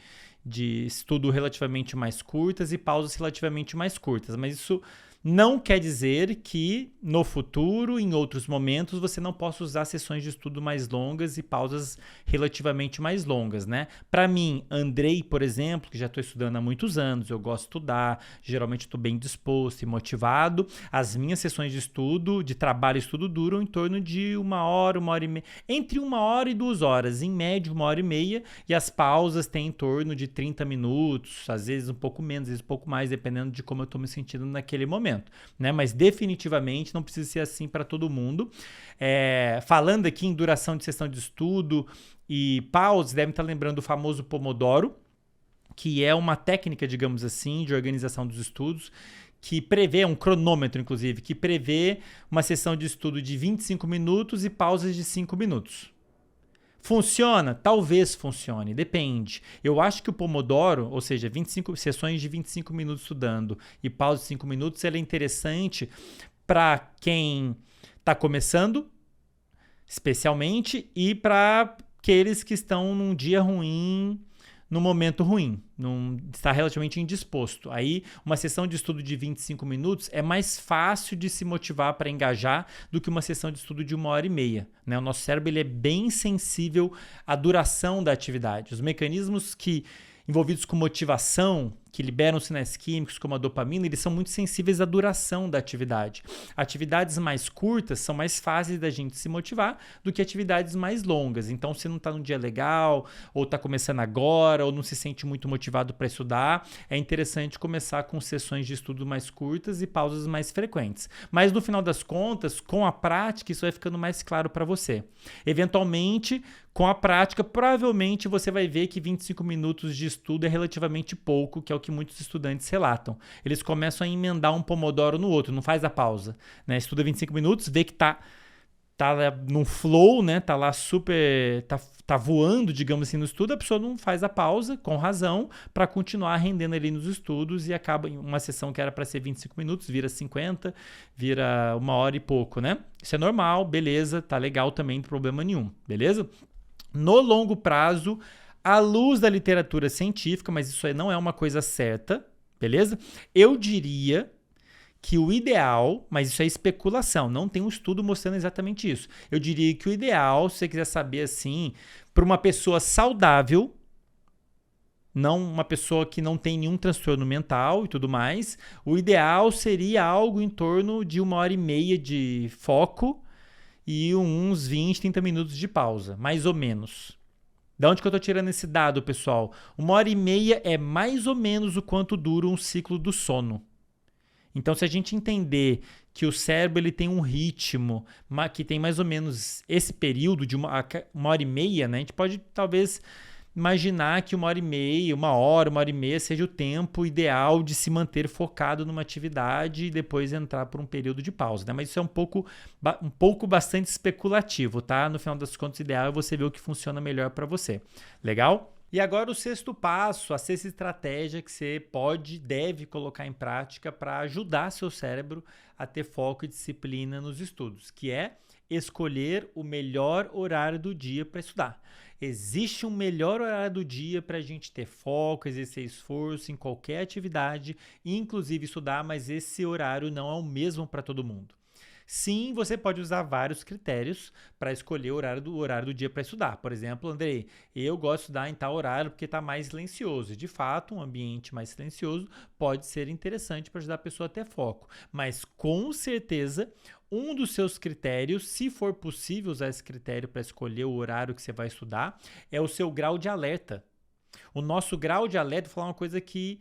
estudo relativamente mais curtas e pausas relativamente mais curtas, mas isso não quer dizer que no futuro, em outros momentos, você não possa usar sessões de estudo mais longas e pausas relativamente mais longas, né? Para mim, Andrei, por exemplo, que já estou estudando há muitos anos, eu gosto de estudar, geralmente estou bem disposto e motivado. As minhas sessões de estudo, de trabalho e estudo, duram em torno de 1 hora e meia, entre 1 hora e 2 horas, em média 1 hora e meia, e as pausas têm em torno de 30 minutos, às vezes um pouco menos, às vezes um pouco mais, dependendo de como eu estou me sentindo naquele momento. Né? Mas definitivamente não precisa ser assim para todo mundo. Falando aqui em duração de sessão de estudo e pausas, devem estar lembrando do famoso Pomodoro, que é uma técnica, digamos assim, de organização dos estudos, que prevê, um cronômetro inclusive, que prevê uma sessão de estudo de 25 minutos e pausas de 5 minutos. Funciona? Talvez funcione, depende. Eu acho que o Pomodoro, ou seja, 25 sessões de 25 minutos estudando e pausa de 5 minutos, ela é interessante para quem está começando, especialmente, e para aqueles que estão num dia ruim, num momento ruim, está relativamente indisposto. Aí, uma sessão de estudo de 25 minutos é mais fácil de se motivar para engajar do que uma sessão de estudo de 1 hora e meia. Né? O nosso cérebro ele é bem sensível à duração da atividade. Os mecanismos envolvidos com motivação, que liberam sinais químicos como a dopamina, eles são muito sensíveis à duração da atividade. Atividades mais curtas são mais fáceis da gente se motivar do que atividades mais longas. Então, se não está num dia legal, ou está começando agora, ou não se sente muito motivado para estudar, é interessante começar com sessões de estudo mais curtas e pausas mais frequentes. Mas, no final das contas, com a prática, isso vai ficando mais claro para você. Eventualmente, com a prática, provavelmente você vai ver que 25 minutos de estudo é relativamente pouco, que é o que muitos estudantes relatam. Eles começam a emendar um pomodoro no outro, não faz a pausa. Né? Estuda 25 minutos, vê que tá num flow, né? Tá lá super... Tá voando, digamos assim, no estudo, a pessoa não faz a pausa, com razão, para continuar rendendo ali nos estudos e acaba em uma sessão que era para ser 25 minutos, vira 50, vira 1 hora e pouco, né? Isso é normal, beleza, tá legal também, não tem problema nenhum, beleza? No longo prazo, à luz da literatura científica, mas isso aí não é uma coisa certa, beleza? Eu diria que o ideal, mas isso é especulação, não tem um estudo mostrando exatamente isso. Eu diria que o ideal, se você quiser saber assim, para uma pessoa saudável, não uma pessoa que não tem nenhum transtorno mental e tudo mais, o ideal seria algo em torno de 1 hora e meia de foco e uns 20, 30 minutos de pausa, mais ou menos. Da onde que eu estou tirando esse dado, pessoal? 1 hora e meia é mais ou menos o quanto dura um ciclo do sono. Então, se a gente entender que o cérebro ele tem um ritmo que tem mais ou menos esse período de 1 hora e meia, né? A gente pode talvez imaginar que 1 hora e meia, 1 hora e meia seja o tempo ideal de se manter focado numa atividade e depois entrar por um período de pausa, né? Mas isso é um pouco bastante especulativo, tá? No final das contas, o ideal é você ver o que funciona melhor para você. Legal? E agora o sexto passo, a sexta estratégia que você deve colocar em prática para ajudar seu cérebro a ter foco e disciplina nos estudos, que é escolher o melhor horário do dia para estudar. Existe um melhor horário do dia para a gente ter foco, exercer esforço em qualquer atividade, inclusive estudar, mas esse horário não é o mesmo para todo mundo. Sim, você pode usar vários critérios para escolher o horário do dia para estudar. Por exemplo, Andrei, eu gosto de estudar em tal horário porque está mais silencioso. De fato, um ambiente mais silencioso pode ser interessante para ajudar a pessoa a ter foco. Mas, com certeza, um dos seus critérios, se for possível usar esse critério para escolher o horário que você vai estudar, é o seu grau de alerta. O nosso grau de alerta, vou falar uma coisa que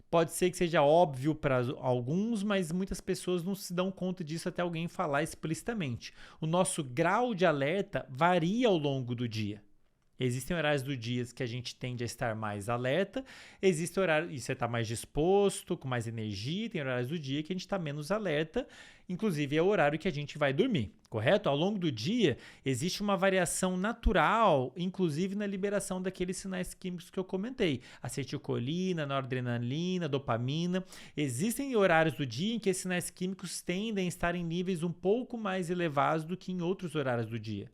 pode ser que seja óbvio para alguns, mas muitas pessoas não se dão conta disso até alguém falar explicitamente. O nosso grau de alerta varia ao longo do dia. Existem horários do dia que a gente tende a estar mais alerta, existe horário e você está mais disposto, com mais energia, tem horários do dia que a gente está menos alerta, inclusive é o horário que a gente vai dormir, correto? Ao longo do dia existe uma variação natural, inclusive na liberação daqueles sinais químicos que eu comentei, acetilcolina, noradrenalina, dopamina. Existem horários do dia em que esses sinais químicos tendem a estar em níveis um pouco mais elevados do que em outros horários do dia.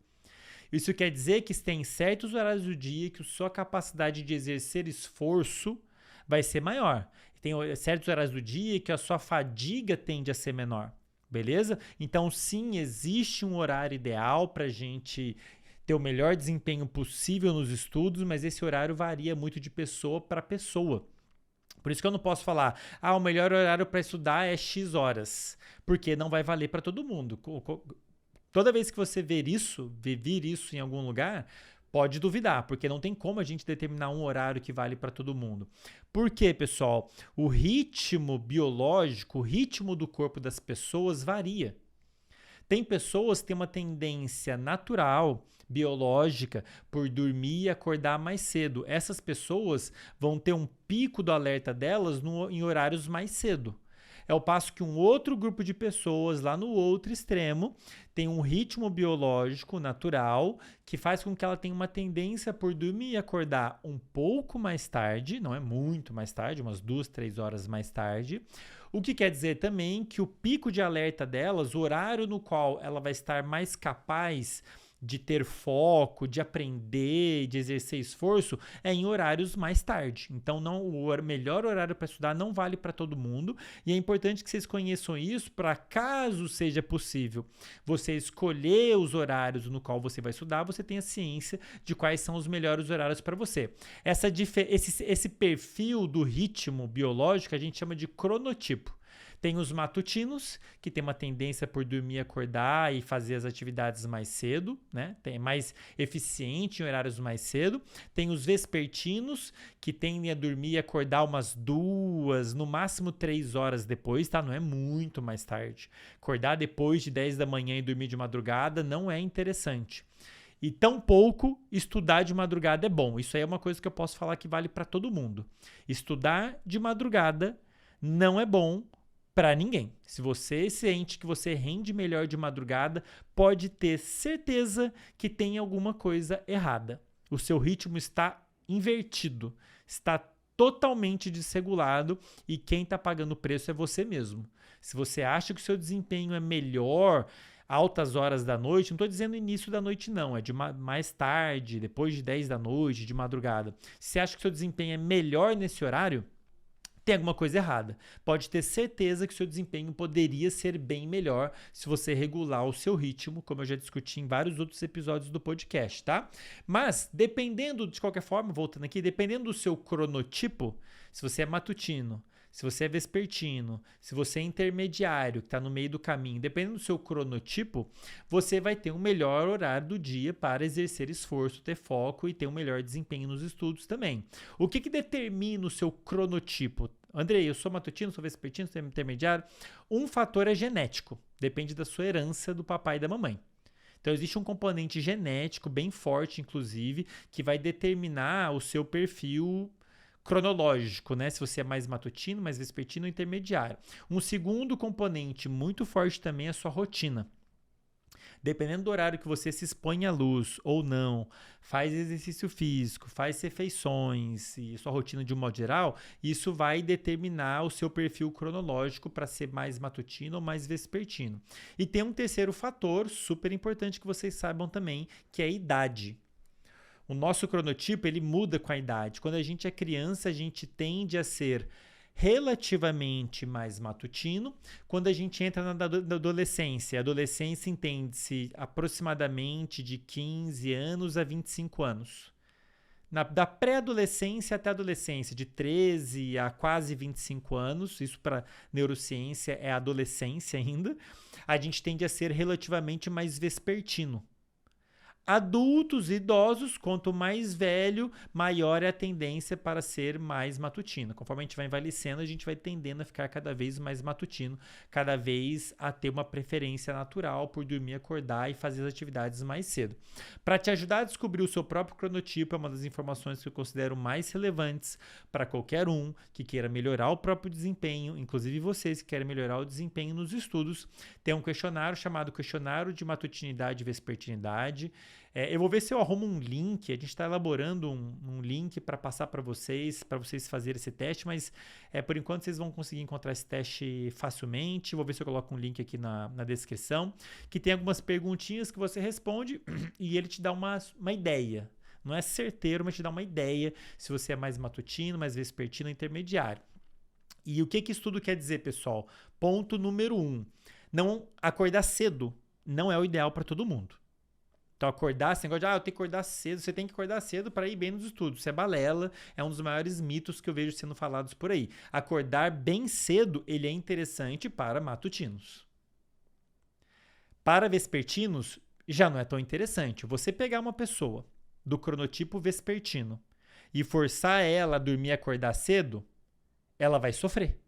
Isso quer dizer que tem certos horários do dia que a sua capacidade de exercer esforço vai ser maior. Tem certos horários do dia que a sua fadiga tende a ser menor. Beleza? Então, sim, existe um horário ideal para a gente ter o melhor desempenho possível nos estudos, mas esse horário varia muito de pessoa para pessoa. Por isso que eu não posso falar, o melhor horário para estudar é X horas, porque não vai valer para todo mundo. Toda vez que você vir isso em algum lugar, pode duvidar, porque não tem como a gente determinar um horário que vale para todo mundo. Por quê, pessoal? O ritmo biológico, o ritmo do corpo das pessoas varia. Tem pessoas que têm uma tendência natural, biológica, por dormir e acordar mais cedo. Essas pessoas vão ter um pico do alerta delas em horários mais cedo. É o passo que um outro grupo de pessoas, lá no outro extremo, tem um ritmo biológico natural que faz com que ela tenha uma tendência por dormir e acordar um pouco mais tarde, não é muito mais tarde, umas 2, 3 horas mais tarde. O que quer dizer também que o pico de alerta delas, o horário no qual ela vai estar mais capaz de ter foco, de aprender, de exercer esforço, é em horários mais tarde. Então, o melhor horário para estudar não vale para todo mundo, e é importante que vocês conheçam isso para, caso seja possível você escolher os horários no qual você vai estudar, você tenha ciência de quais são os melhores horários para você. Esse perfil do ritmo biológico a gente chama de cronotipo. Tem os matutinos, que tem uma tendência por dormir, acordar e fazer as atividades mais cedo, né? É mais eficiente em horários mais cedo. Tem os vespertinos, que tendem a dormir e acordar umas 2, no máximo 3 horas depois, tá? Não é muito mais tarde. Acordar depois de 10 da manhã e dormir de madrugada não é interessante. E tampouco estudar de madrugada é bom. Isso aí é uma coisa que eu posso falar que vale para todo mundo. Estudar de madrugada não é bom para ninguém. Se você sente que você rende melhor de madrugada, pode ter certeza que tem alguma coisa errada. O seu ritmo está invertido, está totalmente desregulado e quem está pagando o preço é você mesmo. Se você acha que o seu desempenho é melhor altas horas da noite, não estou dizendo início da noite não, é de mais tarde, depois de 10 da noite, de madrugada. Se você acha que o seu desempenho é melhor nesse horário, tem alguma coisa errada. Pode ter certeza que o seu desempenho poderia ser bem melhor se você regular o seu ritmo, como eu já discuti em vários outros episódios do podcast, tá? Mas, dependendo, de qualquer forma, voltando aqui, dependendo do seu cronotipo, se você é matutino, se você é vespertino, se você é intermediário, que está no meio do caminho, dependendo do seu cronotipo, você vai ter um melhor horário do dia para exercer esforço, ter foco e ter um melhor desempenho nos estudos também. O que determina o seu cronotipo? Andrei, eu sou matutino, sou vespertino, sou intermediário. Um fator é genético, depende da sua herança do papai e da mamãe. Então, existe um componente genético bem forte, inclusive, que vai determinar o seu perfil cronológico, né? Se você é mais matutino, mais vespertino ou intermediário. Um segundo componente muito forte também é a sua rotina. Dependendo do horário que você se expõe à luz ou não, faz exercício físico, faz refeições e sua rotina de um modo geral, isso vai determinar o seu perfil cronológico para ser mais matutino ou mais vespertino. E tem um terceiro fator super importante que vocês saibam também, que é a idade. O nosso cronotipo, ele muda com a idade. Quando a gente é criança, a gente tende a ser relativamente mais matutino. Quando a gente entra na adolescência, a adolescência entende-se aproximadamente de 15 anos a 25 anos. Da pré-adolescência até a adolescência, de 13 a quase 25 anos, isso para neurociência é adolescência ainda, a gente tende a ser relativamente mais vespertino. Adultos e idosos, quanto mais velho, maior é a tendência para ser mais matutino. Conforme a gente vai envelhecendo, a gente vai tendendo a ficar cada vez mais matutino, cada vez a ter uma preferência natural por dormir, acordar e fazer as atividades mais cedo. Para te ajudar a descobrir o seu próprio cronotipo, é uma das informações que eu considero mais relevantes para qualquer um que queira melhorar o próprio desempenho, inclusive vocês que querem melhorar o desempenho nos estudos. Tem um questionário chamado Questionário de Matutinidade e Vespertinidade. Eu vou ver se eu arrumo um link, a gente está elaborando um link para passar para vocês fazerem esse teste, mas por enquanto vocês vão conseguir encontrar esse teste facilmente. Vou ver se eu coloco um link aqui na descrição, que tem algumas perguntinhas que você responde e ele te dá uma ideia. Não é certeiro, mas te dá uma ideia se você é mais matutino, mais vespertino, intermediário. E o que isso tudo quer dizer, pessoal? Ponto número 1. Não acordar cedo não é o ideal para todo mundo. Então, acordar, esse negócio de, eu tenho que acordar cedo, você tem que acordar cedo para ir bem nos estudos. Isso é balela, é um dos maiores mitos que eu vejo sendo falados por aí. Acordar bem cedo, ele é interessante para matutinos. Para vespertinos, já não é tão interessante. Você pegar uma pessoa do cronotipo vespertino e forçar ela a dormir e acordar cedo, ela vai sofrer.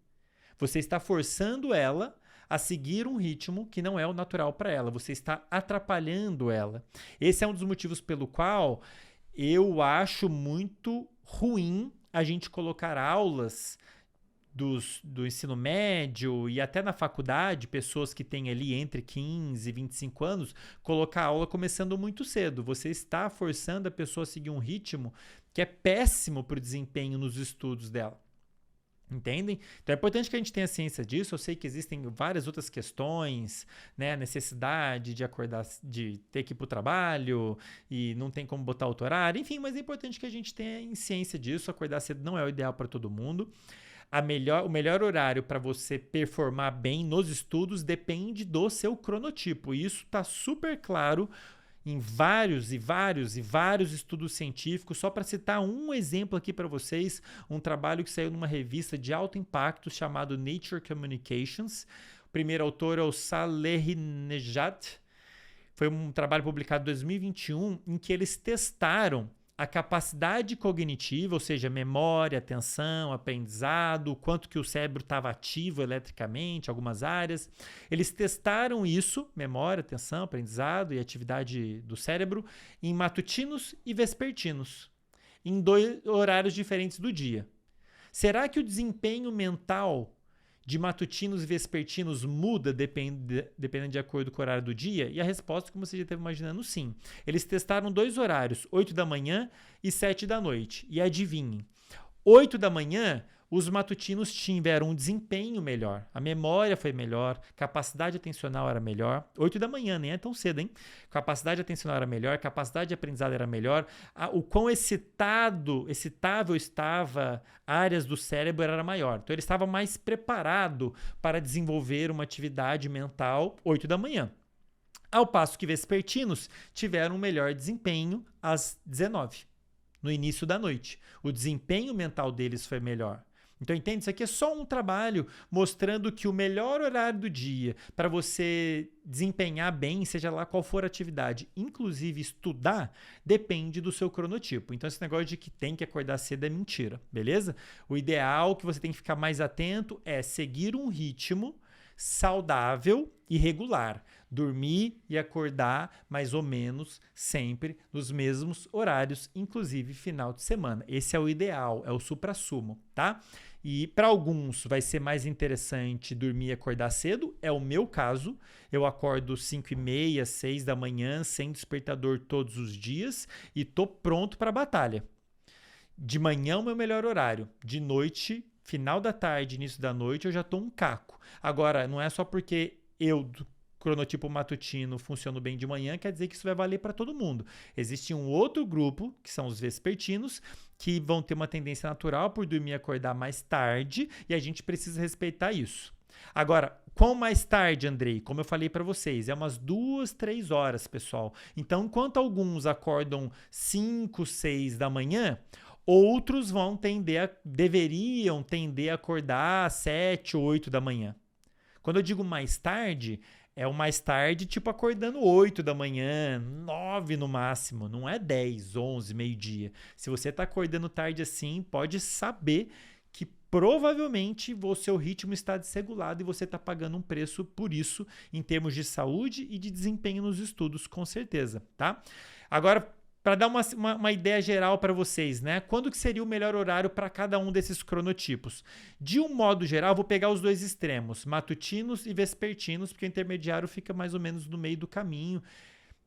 Você está forçando ela a seguir um ritmo que não é o natural para ela. Você está atrapalhando ela. Esse é um dos motivos pelo qual eu acho muito ruim a gente colocar aulas do ensino médio e até na faculdade, pessoas que têm ali entre 15 e 25 anos, colocar a aula começando muito cedo. Você está forçando a pessoa a seguir um ritmo que é péssimo para o desempenho nos estudos dela. Entendem? Então é importante que a gente tenha ciência disso. Eu sei que existem várias outras questões, né? A necessidade de acordar, de ter que ir para o trabalho e não tem como botar outro horário, enfim, mas é importante que a gente tenha ciência disso. Acordar cedo não é o ideal para todo mundo. O melhor horário para você performar bem nos estudos depende do seu cronotipo. E isso está super claro em vários estudos científicos. Só para citar um exemplo aqui para vocês, um trabalho que saiu numa revista de alto impacto chamado Nature Communications. O primeiro autor é o Salehinejad. Foi um trabalho publicado em 2021 em que eles testaram a capacidade cognitiva, ou seja, memória, atenção, aprendizado, o quanto que o cérebro estava ativo eletricamente, algumas áreas. Eles testaram isso, memória, atenção, aprendizado e atividade do cérebro, em matutinos e vespertinos, em 2 horários diferentes do dia. Será que o desempenho mental de matutinos e vespertinos muda dependendo de acordo com o horário do dia? E a resposta, como você já esteve imaginando, sim. Eles testaram 2 horários, 8 da manhã e 7 da noite. E adivinhem, 8 da manhã, os matutinos tiveram um desempenho melhor. A memória foi melhor, capacidade atencional era melhor. 8 da manhã, nem é tão cedo, hein? Capacidade atencional era melhor, capacidade de aprendizado era melhor. O quão excitável estava áreas do cérebro era maior. Então ele estava mais preparado para desenvolver uma atividade mental 8 da manhã. Ao passo que vespertinos tiveram um melhor desempenho às 19, no início da noite. O desempenho mental deles foi melhor. Então, entende? Isso aqui é só um trabalho mostrando que o melhor horário do dia para você desempenhar bem, seja lá qual for a atividade, inclusive estudar, depende do seu cronotipo. Então, esse negócio de que tem que acordar cedo é mentira, beleza? O ideal que você tem que ficar mais atento é seguir um ritmo saudável e regular. Dormir e acordar mais ou menos sempre nos mesmos horários, inclusive final de semana. Esse é o ideal, é o suprassumo, tá? E para alguns vai ser mais interessante dormir e acordar cedo. É o meu caso. Eu acordo 5h30, 6 da manhã, sem despertador todos os dias e tô pronto para a batalha. De manhã é o meu melhor horário. De noite, final da tarde, início da noite, eu já tô um caco. Agora, não é só porque eu cronotipo matutino funciona bem de manhã, quer dizer que isso vai valer para todo mundo. Existe um outro grupo, que são os vespertinos, que vão ter uma tendência natural por dormir e acordar mais tarde, e a gente precisa respeitar isso. Agora, quão mais tarde, Andrei? Como eu falei para vocês, é umas 2, 3 horas, pessoal. Então, enquanto alguns acordam 5, 6 da manhã, outros deveriam tender a acordar às 7, 8 da manhã. Quando eu digo mais tarde, É o mais tarde, tipo acordando 8 da manhã, 9 no máximo, não é 10, 11, meio-dia. Se você está acordando tarde assim, pode saber que provavelmente o seu ritmo está desregulado e você está pagando um preço por isso em termos de saúde e de desempenho nos estudos, com certeza, tá? Agora, para dar uma ideia geral para vocês, né? Quando que seria o melhor horário para cada um desses cronotipos? De um modo geral, vou pegar os dois extremos, matutinos e vespertinos, porque o intermediário fica mais ou menos no meio do caminho.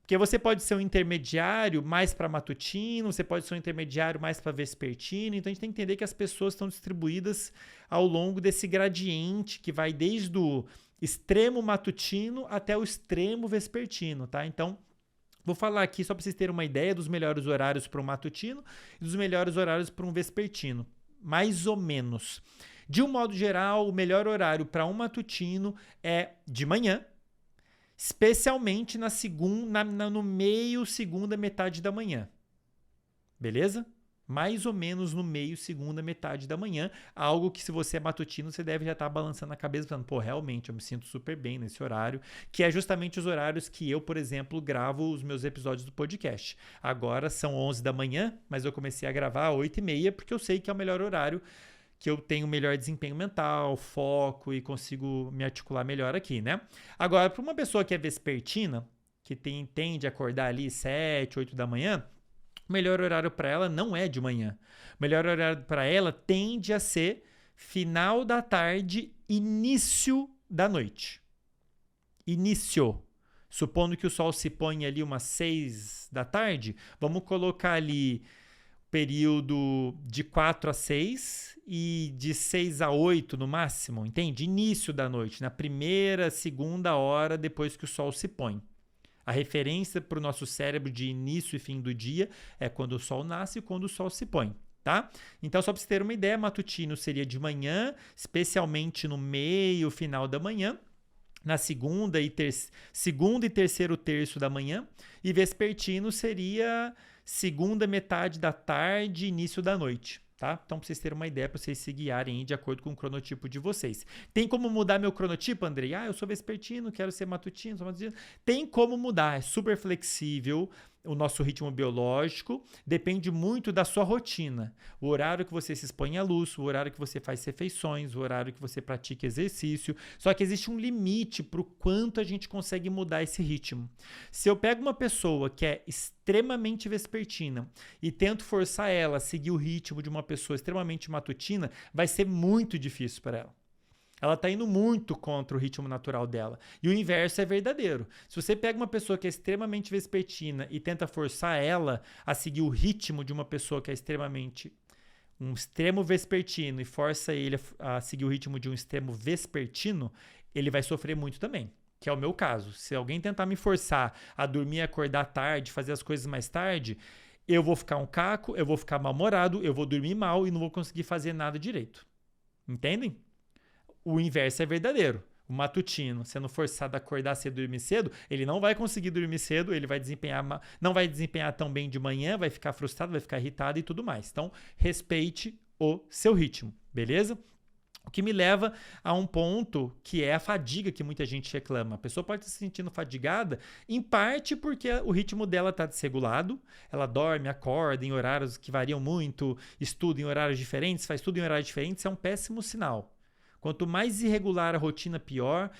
Porque você pode ser um intermediário mais para matutino, você pode ser um intermediário mais para vespertino. Então a gente tem que entender que as pessoas estão distribuídas ao longo desse gradiente que vai desde o extremo matutino até o extremo vespertino, tá? Então, vou falar aqui só para vocês terem uma ideia dos melhores horários para um matutino e dos melhores horários para um vespertino. Mais ou menos. De um modo geral, o melhor horário para um matutino é de manhã, especialmente no meio, segunda metade da manhã. Beleza? Mais ou menos no meio, segunda metade da manhã. Algo que, se você é matutino, você deve já estar balançando a cabeça, falando, pô, realmente, eu me sinto super bem nesse horário, que é justamente os horários que eu, por exemplo, gravo os meus episódios do podcast. Agora são 11 da manhã, mas eu comecei a gravar às 8h30, porque eu sei que é o melhor horário, que eu tenho melhor desempenho mental, foco e consigo me articular melhor aqui, né? Agora, para uma pessoa que é vespertina, que tende a acordar ali 7, 8 da manhã, o melhor horário para ela não é de manhã. O melhor horário para ela tende a ser final da tarde, início da noite. Início. Supondo que o sol se põe ali umas 6 da tarde, vamos colocar ali período de 4 a 6 e de 6 a 8 no máximo, entende? Início da noite, na primeira, segunda hora depois que o sol se põe. A referência para o nosso cérebro de início e fim do dia é quando o sol nasce e quando o sol se põe, tá? Então, só para você ter uma ideia, matutino seria de manhã, especialmente no meio, final da manhã, na segunda e terceiro terço da manhã, e vespertino seria segunda metade da tarde, início da noite. Tá? Então, para vocês terem uma ideia, para vocês se guiarem de acordo com o cronotipo de vocês. Tem como mudar meu cronotipo, Andrei? Eu sou vespertino, quero ser matutino, sou matutino. Tem como mudar, é super flexível o nosso ritmo biológico, depende muito da sua rotina. O horário que você se expõe à luz, o horário que você faz refeições, o horário que você pratica exercício. Só que existe um limite para o quanto a gente consegue mudar esse ritmo. Se eu pego uma pessoa que é extremamente vespertina e tento forçar ela a seguir o ritmo de uma pessoa extremamente matutina, vai ser muito difícil para ela. Ela está indo muito contra o ritmo natural dela. E o inverso é verdadeiro. Se você pega uma pessoa que é extremamente vespertina e tenta forçar ela a seguir o ritmo de uma pessoa que é um extremo vespertino e força ele a seguir o ritmo de um extremo vespertino, ele vai sofrer muito também. Que é o meu caso. Se alguém tentar me forçar a dormir, acordar tarde, fazer as coisas mais tarde, eu vou ficar um caco, eu vou ficar mal-humorado, eu vou dormir mal e não vou conseguir fazer nada direito. Entendem? O inverso é verdadeiro. O matutino, sendo forçado a acordar cedo e dormir cedo, ele não vai conseguir dormir cedo, ele vai não vai desempenhar tão bem de manhã, vai ficar frustrado, vai ficar irritado e tudo mais. Então, respeite o seu ritmo, beleza? O que me leva a um ponto que é a fadiga que muita gente reclama. A pessoa pode estar se sentindo fadigada, em parte porque o ritmo dela está desregulado. Ela dorme, acorda em horários que variam muito, estuda em horários diferentes, faz tudo em horários diferentes. Isso é um péssimo sinal. Quanto mais irregular a rotina, pior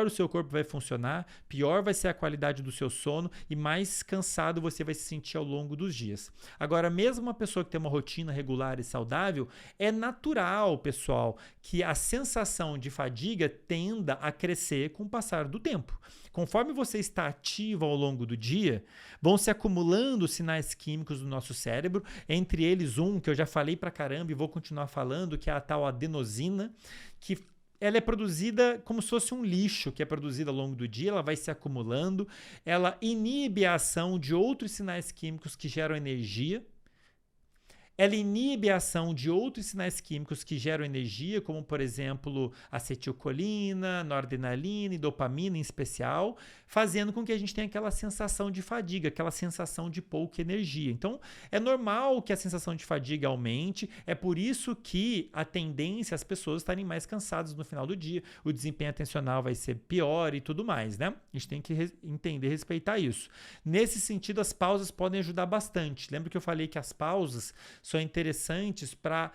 o seu corpo vai funcionar, pior vai ser a qualidade do seu sono e mais cansado você vai se sentir ao longo dos dias. Agora, mesmo uma pessoa que tem uma rotina regular e saudável, é natural, pessoal, que a sensação de fadiga tenda a crescer com o passar do tempo. Conforme você está ativo ao longo do dia, vão se acumulando sinais químicos do nosso cérebro, entre eles um que eu já falei pra caramba e vou continuar falando, que é a tal adenosina, que ela é produzida como se fosse um lixo que é produzido ao longo do dia, ela vai se acumulando, ela inibe a ação de outros sinais químicos que geram energia. Ela inibe a ação de outros sinais químicos que geram energia, como, por exemplo, acetilcolina, noradrenalina e dopamina em especial, fazendo com que a gente tenha aquela sensação de fadiga, aquela sensação de pouca energia. Então, é normal que a sensação de fadiga aumente, é por isso que a tendência é as pessoas estarem mais cansadas no final do dia, o desempenho atencional vai ser pior e tudo mais, né? A gente tem que entender e respeitar isso. Nesse sentido, as pausas podem ajudar bastante. Lembra que eu falei que as pausas são interessantes para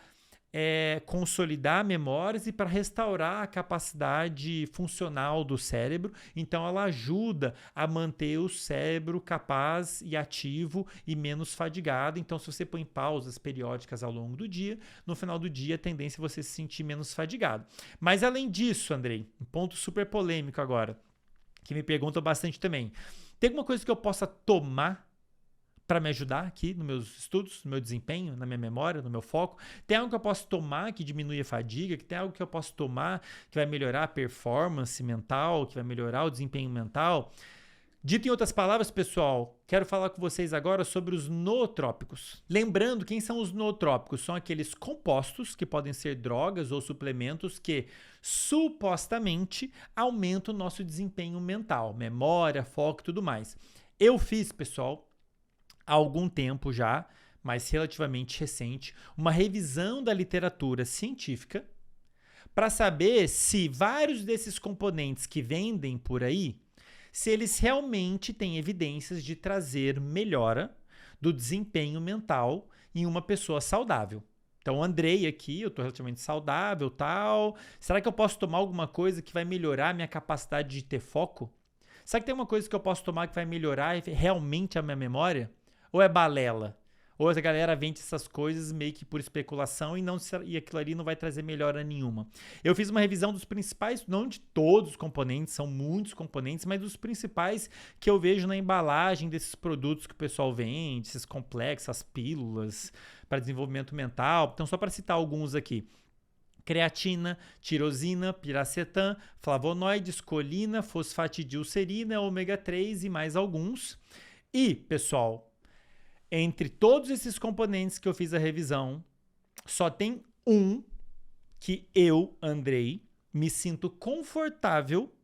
consolidar memórias e para restaurar a capacidade funcional do cérebro. Então, ela ajuda a manter o cérebro capaz e ativo e menos fadigado. Então, se você põe pausas periódicas ao longo do dia, no final do dia a tendência é você se sentir menos fadigado. Mas, além disso, Andrei, um ponto super polêmico agora, que me perguntam bastante também. Tem alguma coisa que eu possa tomar para me ajudar aqui nos meus estudos, no meu desempenho, na minha memória, no meu foco? Tem algo que eu posso tomar que diminui a fadiga? Que tem algo que eu posso tomar que vai melhorar a performance mental, que vai melhorar o desempenho mental? Dito em outras palavras, pessoal, quero falar com vocês agora sobre os nootrópicos. Lembrando, quem são os nootrópicos? São aqueles compostos que podem ser drogas ou suplementos que supostamente aumentam o nosso desempenho mental, memória, foco e tudo mais. Eu fiz, pessoal, há algum tempo já, mas relativamente recente, uma revisão da literatura científica para saber se vários desses componentes que vendem por aí, se eles realmente têm evidências de trazer melhora do desempenho mental em uma pessoa saudável. Então, Andrei aqui, eu estou relativamente saudável, tal. Será que eu posso tomar alguma coisa que vai melhorar a minha capacidade de ter foco? Será que tem uma coisa que eu posso tomar que vai melhorar realmente a minha memória? Ou é balela? Ou a galera vende essas coisas meio que por especulação e aquilo ali não vai trazer melhora nenhuma. Eu fiz uma revisão dos principais, não de todos os componentes, são muitos componentes, mas dos principais que eu vejo na embalagem desses produtos que o pessoal vende, esses complexos, as pílulas para desenvolvimento mental. Então, só para citar alguns aqui. Creatina, tirosina, piracetam, flavonoides, colina, fosfatidilcerina, ômega 3 e mais alguns. E, pessoal, entre todos esses componentes que eu fiz a revisão, só tem um que eu, Andrei, me sinto confortável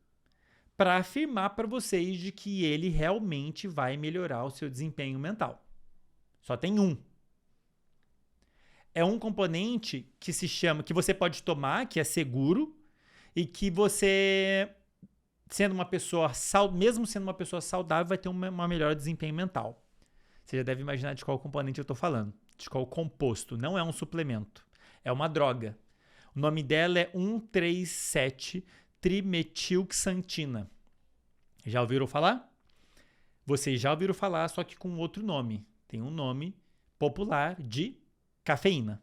para afirmar para vocês de que ele realmente vai melhorar o seu desempenho mental. Só tem um. É um componente que se chama, que você pode tomar, que é seguro e que você, sendo uma pessoa mesmo sendo uma pessoa saudável, vai ter uma melhor desempenho mental. Você já deve imaginar de qual componente eu estou falando, de qual composto. Não é um suplemento, é uma droga. O nome dela é 1,3,7-trimetilxantina. Já ouviram falar? Vocês já ouviram falar, só que com outro nome. Tem um nome popular de cafeína.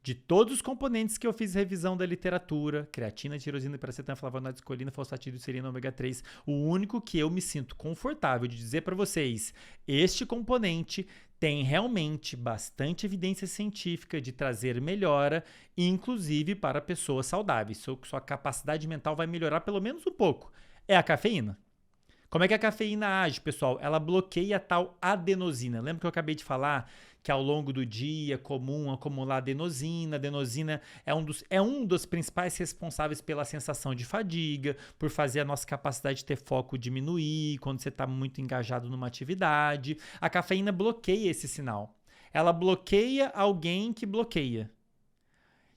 De todos os componentes que eu fiz revisão da literatura, creatina, tirosina, piracetam, flavonoides, colina, fosfatidilcerina, ômega 3, o único que eu me sinto confortável de dizer para vocês, este componente tem realmente bastante evidência científica de trazer melhora, inclusive para pessoas saudáveis. Sua capacidade mental vai melhorar pelo menos um pouco. É a cafeína. Como é que a cafeína age, pessoal? Ela bloqueia a tal adenosina. Lembra que eu acabei de falar que ao longo do dia é comum acumular adenosina? Adenosina é um dos principais responsáveis pela sensação de fadiga, por fazer a nossa capacidade de ter foco diminuir quando você está muito engajado numa atividade. A cafeína bloqueia esse sinal. Ela bloqueia alguém que bloqueia.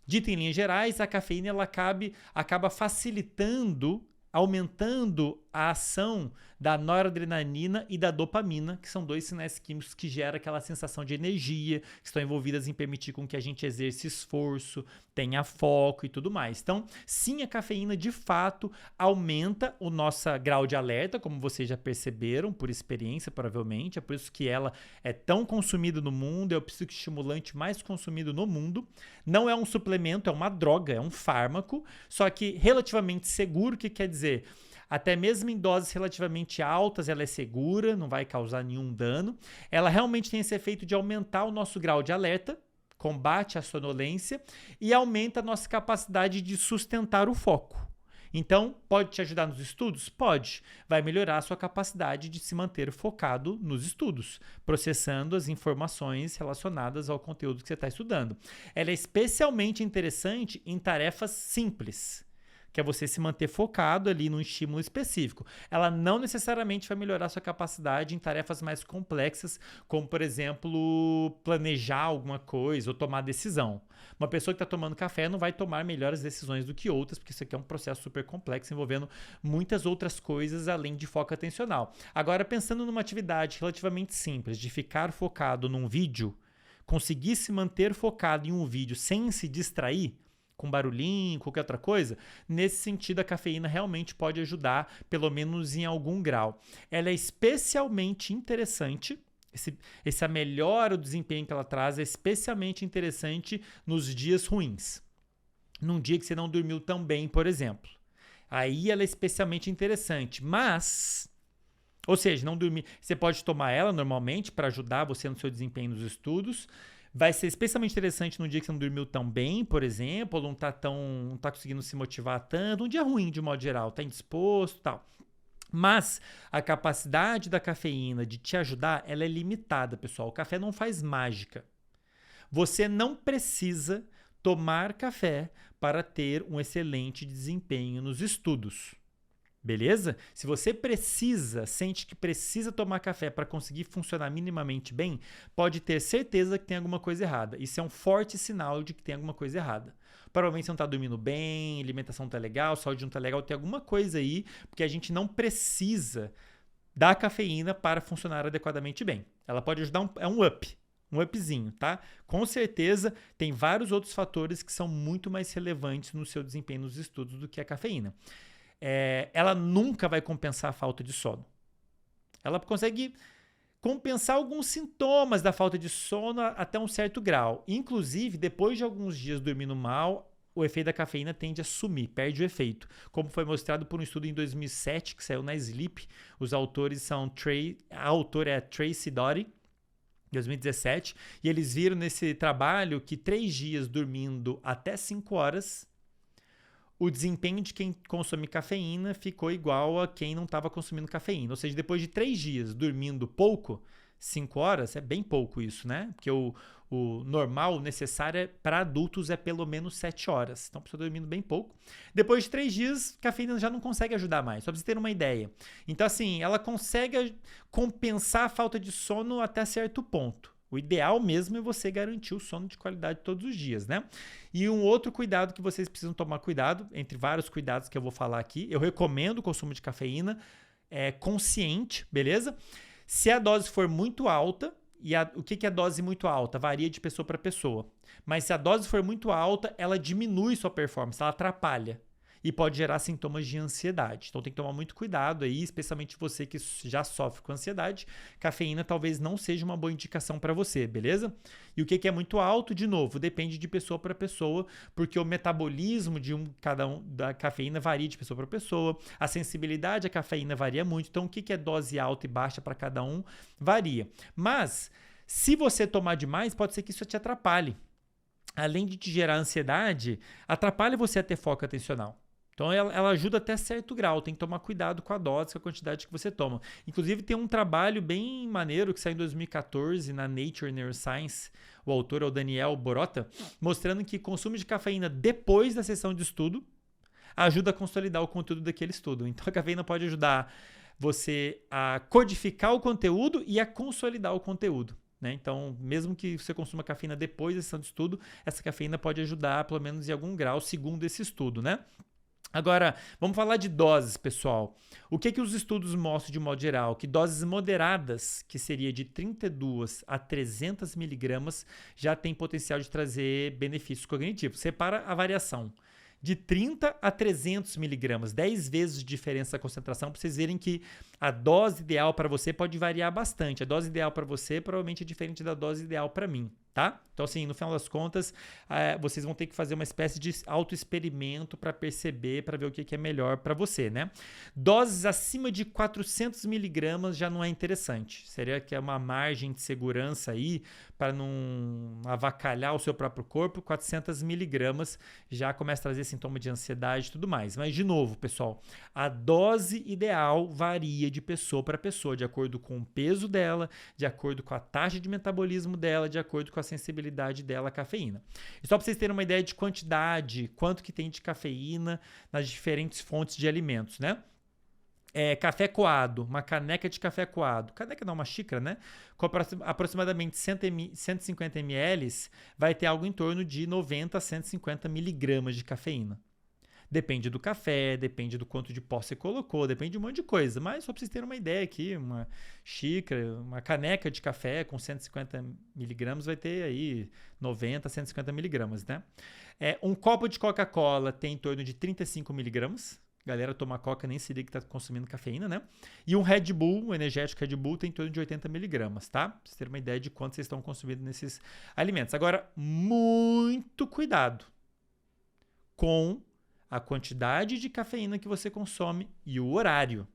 Dito em linhas gerais, a cafeína ela acaba facilitando, aumentando a ação da noradrenalina e da dopamina, que são dois sinais químicos que geram aquela sensação de energia, que estão envolvidas em permitir com que a gente exerça esforço, tenha foco e tudo mais. Então, sim, a cafeína de fato aumenta o nosso grau de alerta, como vocês já perceberam por experiência, provavelmente. É por isso que ela é tão consumida no mundo, é o psicoestimulante mais consumido no mundo. Não é um suplemento, é uma droga, é um fármaco, só que relativamente seguro, que quer dizer, até mesmo em doses relativamente altas, ela é segura, não vai causar nenhum dano. Ela realmente tem esse efeito de aumentar o nosso grau de alerta, combate a sonolência e aumenta a nossa capacidade de sustentar o foco. Então, pode te ajudar nos estudos? Pode. Vai melhorar a sua capacidade de se manter focado nos estudos, processando as informações relacionadas ao conteúdo que você está estudando. Ela é especialmente interessante em tarefas simples, que é você se manter focado ali num estímulo específico. Ela não necessariamente vai melhorar sua capacidade em tarefas mais complexas, como, por exemplo, planejar alguma coisa ou tomar decisão. Uma pessoa que está tomando café não vai tomar melhores decisões do que outras, porque isso aqui é um processo super complexo, envolvendo muitas outras coisas além de foco atencional. Agora, pensando numa atividade relativamente simples, de ficar focado num vídeo, conseguir se manter focado em um vídeo sem se distrair, com barulhinho, qualquer outra coisa, nesse sentido a cafeína realmente pode ajudar, pelo menos em algum grau. Ela é especialmente interessante, essa melhora do desempenho que ela traz é especialmente interessante nos dias ruins. Num dia que você não dormiu tão bem, por exemplo. Aí ela é especialmente interessante, mas... Ou seja, não dormir. Você pode tomar ela normalmente para ajudar você no seu desempenho nos estudos. Vai ser especialmente interessante no dia que você não dormiu tão bem, por exemplo, ou não tá conseguindo se motivar tanto, um dia ruim de modo geral, tá indisposto e tal. Mas a capacidade da cafeína de te ajudar, ela é limitada, pessoal. O café não faz mágica. Você não precisa tomar café para ter um excelente desempenho nos estudos. Beleza? Se você sente que precisa tomar café para conseguir funcionar minimamente bem, pode ter certeza que tem alguma coisa errada. Isso é um forte sinal de que tem alguma coisa errada. Provavelmente você não está dormindo bem, alimentação não está legal, saúde não está legal, tem alguma coisa aí, porque a gente não precisa da cafeína para funcionar adequadamente bem. Ela pode ajudar, é um upzinho, tá? Com certeza tem vários outros fatores que são muito mais relevantes no seu desempenho nos estudos do que a cafeína. Ela nunca vai compensar a falta de sono. Ela consegue compensar alguns sintomas da falta de sono até um certo grau. Inclusive, depois de alguns dias dormindo mal, o efeito da cafeína tende a sumir, perde o efeito. Como foi mostrado por um estudo em 2007, que saiu na Sleep. Os autores são... A autora é Tracy Doty, 2017. E eles viram nesse trabalho que 3 dias dormindo até 5 horas... o desempenho de quem consome cafeína ficou igual a quem não estava consumindo cafeína. Ou seja, depois de 3 dias dormindo pouco, 5 horas, é bem pouco isso, né? Porque o normal, o necessário para adultos é pelo menos 7 horas. Então, a pessoa dormindo bem pouco. Depois de 3 dias, cafeína já não consegue ajudar mais, só para você ter uma ideia. Então, assim, ela consegue compensar a falta de sono até certo ponto. O ideal mesmo é você garantir o sono de qualidade todos os dias, né? E um outro cuidado que vocês precisam tomar cuidado, entre vários cuidados que eu vou falar aqui, eu recomendo o consumo de cafeína consciente, beleza? Se a dose for muito alta, o que é dose muito alta? Varia de pessoa para pessoa. Mas se a dose for muito alta, ela diminui sua performance, ela atrapalha. E pode gerar sintomas de ansiedade. Então tem que tomar muito cuidado aí, especialmente você que já sofre com ansiedade. Cafeína talvez não seja uma boa indicação para você, beleza? E o que é muito alto, de novo, depende de pessoa para pessoa, porque o metabolismo da cafeína varia de pessoa para pessoa, a sensibilidade à cafeína varia muito, então o que é dose alta e baixa para cada um varia. Mas, se você tomar demais, pode ser que isso te atrapalhe. Além de te gerar ansiedade, atrapalha você a ter foco atencional. Então, ela ajuda até certo grau. Tem que tomar cuidado com a dose, com a quantidade que você toma. Inclusive, tem um trabalho bem maneiro que saiu em 2014 na Nature Neuroscience. O autor é o Daniel Borota, mostrando que consumo de cafeína depois da sessão de estudo ajuda a consolidar o conteúdo daquele estudo. Então, a cafeína pode ajudar você a codificar o conteúdo e a consolidar o conteúdo. Né? Então, mesmo que você consuma cafeína depois da sessão de estudo, essa cafeína pode ajudar, pelo menos em algum grau, segundo esse estudo, né? Agora, vamos falar de doses, pessoal. O que os estudos mostram de modo geral? Que doses moderadas, que seria de 32 a 300 miligramas, já tem potencial de trazer benefícios cognitivos. Separa a variação. De 30 a 300 miligramas, 10 vezes de diferença da concentração, para vocês verem que a dose ideal para você pode variar bastante. A dose ideal para você provavelmente é diferente da dose ideal para mim. Tá? Então, assim, no final das contas, vocês vão ter que fazer uma espécie de autoexperimento para perceber, para ver o que é melhor para você, né? Doses acima de 400 miligramas já não é interessante. Seria que é uma margem de segurança aí para não avacalhar o seu próprio corpo. 400 miligramas já começa a trazer sintoma de ansiedade e tudo mais. Mas, de novo, pessoal, a dose ideal varia de pessoa para pessoa, de acordo com o peso dela, de acordo com a taxa de metabolismo dela, de acordo com a sensibilidade dela à cafeína. E só para vocês terem uma ideia de quantidade, quanto que tem de cafeína nas diferentes fontes de alimentos, né? Café coado, uma caneca de café coado, caneca não, uma xícara, né? Com aproximadamente 150 ml, vai ter algo em torno de 90 a 150 miligramas de cafeína. Depende do café, depende do quanto de pó você colocou, depende de um monte de coisa. Mas só para vocês terem uma ideia aqui, uma xícara, uma caneca de café com 150 miligramas vai ter aí 90 a 150 miligramas, né? Um copo de Coca-Cola tem em torno de 35 miligramas. Galera toma Coca nem se liga que está consumindo cafeína, né? E um Red Bull, um energético Red Bull, tem em torno de 80 miligramas, tá? Pra vocês terem uma ideia de quanto vocês estão consumindo nesses alimentos. Agora, muito cuidado com a quantidade de cafeína que você consome e o horário.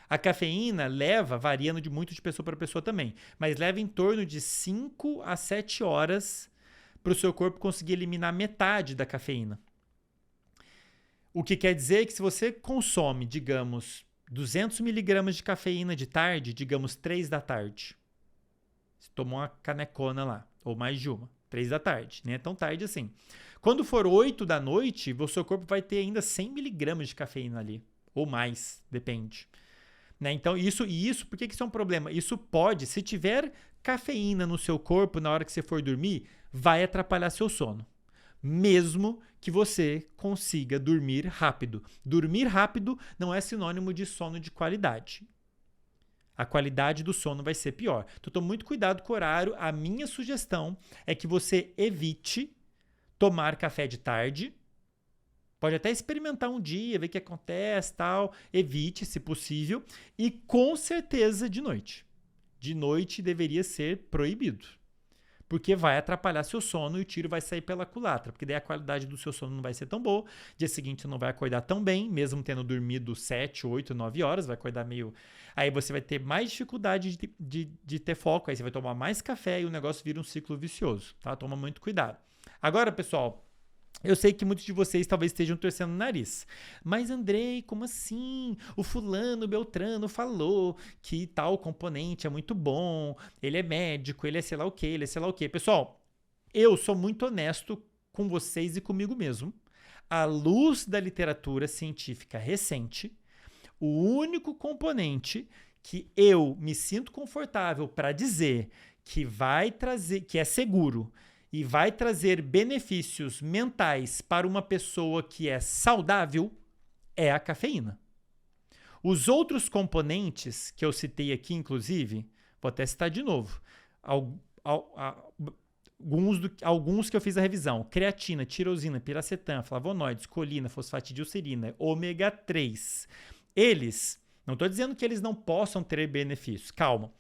A cafeína variando muito de pessoa para pessoa também, mas leva em torno de 5 a 7 horas para o seu corpo conseguir eliminar metade da cafeína. O que quer dizer que se você consome, digamos, 200 miligramas de cafeína de tarde, digamos 3 da tarde, você tomou uma canecona lá, ou mais de uma. 3 da tarde, nem é tão tarde assim. Quando for 8 da noite, o seu corpo vai ter ainda 100 miligramas de cafeína ali, ou mais, depende. Né? Então, por que isso é um problema? Isso pode, se tiver cafeína no seu corpo na hora que você for dormir, vai atrapalhar seu sono. Mesmo que você consiga dormir rápido. Dormir rápido não é sinônimo de sono de qualidade. A qualidade do sono vai ser pior. Então, tome muito cuidado com o horário. A minha sugestão é que você evite tomar café de tarde. Pode até experimentar um dia, ver o que acontece, tal. Evite, se possível. E com certeza de noite. De noite deveria ser proibido. Porque vai atrapalhar seu sono e o tiro vai sair pela culatra. Porque daí a qualidade do seu sono não vai ser tão boa. Dia seguinte você não vai acordar tão bem, mesmo tendo dormido 7, 8, 9 horas. Vai acordar meio... Aí você vai ter mais dificuldade de ter foco. Aí você vai tomar mais café e o negócio vira um ciclo vicioso. Tá? Toma muito cuidado. Agora, pessoal... Eu sei que muitos de vocês talvez estejam torcendo o nariz. Mas, Andrei, como assim? O fulano, o Beltrano falou que tal componente é muito bom, ele é médico, ele é sei lá o quê, ele é sei lá o quê. Pessoal, eu sou muito honesto com vocês e comigo mesmo. À luz da literatura científica recente, o único componente que eu me sinto confortável para dizer que vai trazer, que é seguro, e vai trazer benefícios mentais para uma pessoa que é saudável, é a cafeína. Os outros componentes que eu citei aqui, inclusive, vou até citar de novo, alguns que eu fiz a revisão: creatina, tirosina, piracetam, flavonoides, colina, fosfatidilcerina, ômega 3. Eles, não estou dizendo que eles não possam ter benefícios, calma.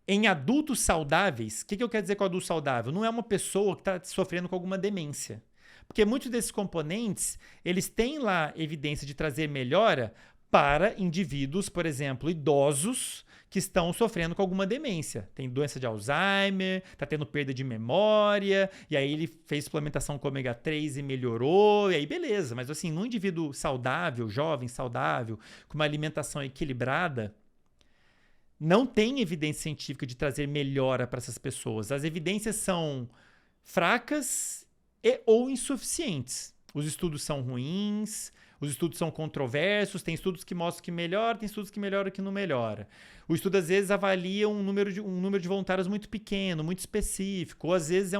Em adultos saudáveis, o que eu quero dizer com adulto saudável? Não é uma pessoa que está sofrendo com alguma demência. Porque muitos desses componentes, eles têm lá evidência de trazer melhora para indivíduos, por exemplo, idosos que estão sofrendo com alguma demência. Tem doença de Alzheimer, está tendo perda de memória, e aí ele fez suplementação com ômega 3 e melhorou, e aí beleza. Mas assim, num indivíduo saudável, jovem, saudável, com uma alimentação equilibrada, não tem evidência científica de trazer melhora para essas pessoas. As evidências são fracas ou insuficientes. Os estudos são ruins, os estudos são controversos, tem estudos que mostram que melhora, tem estudos que melhoram que não melhora. O estudo às vezes avalia um número de voluntários muito pequeno, muito específico, ou às vezes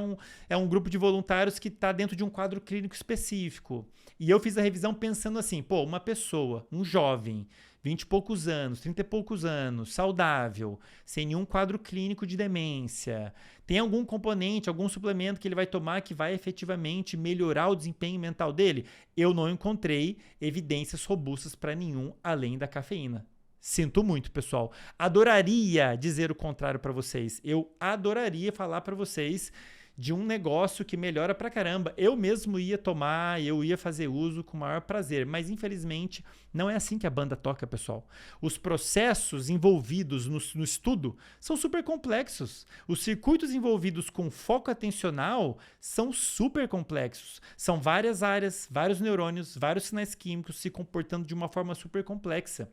é um grupo de voluntários que está dentro de um quadro clínico específico. E eu fiz a revisão pensando assim, uma pessoa, um jovem, 20 e poucos anos, 30 e poucos anos, saudável, sem nenhum quadro clínico de demência, tem algum componente, algum suplemento que ele vai tomar que vai efetivamente melhorar o desempenho mental dele? Eu não encontrei evidências robustas para nenhum além da cafeína. Sinto muito, pessoal. Adoraria dizer o contrário para vocês. Eu adoraria falar para vocês de um negócio que melhora pra caramba. Eu mesmo ia tomar, eu ia fazer uso com o maior prazer, mas infelizmente não é assim que a banda toca, pessoal. Os processos envolvidos no estudo são super complexos. Os circuitos envolvidos com foco atencional são super complexos. São várias áreas, vários neurônios, vários sinais químicos se comportando de uma forma super complexa.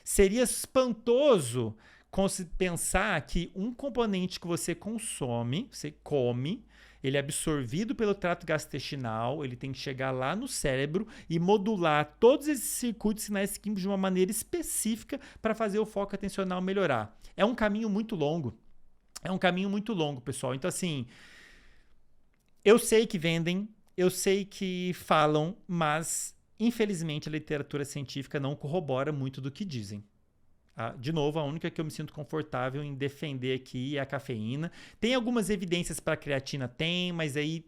Seria espantoso pensar que um componente que você consome, você come, ele é absorvido pelo trato gastrointestinal, ele tem que chegar lá no cérebro e modular todos esses circuitos sinais químicos de uma maneira específica para fazer o foco atencional melhorar. É um caminho muito longo. É um caminho muito longo, pessoal. Então, assim, eu sei que vendem, eu sei que falam, mas infelizmente a literatura científica não corrobora muito do que dizem. De novo, a única que eu me sinto confortável em defender aqui é a cafeína. Tem algumas evidências para a creatina? Tem, mas aí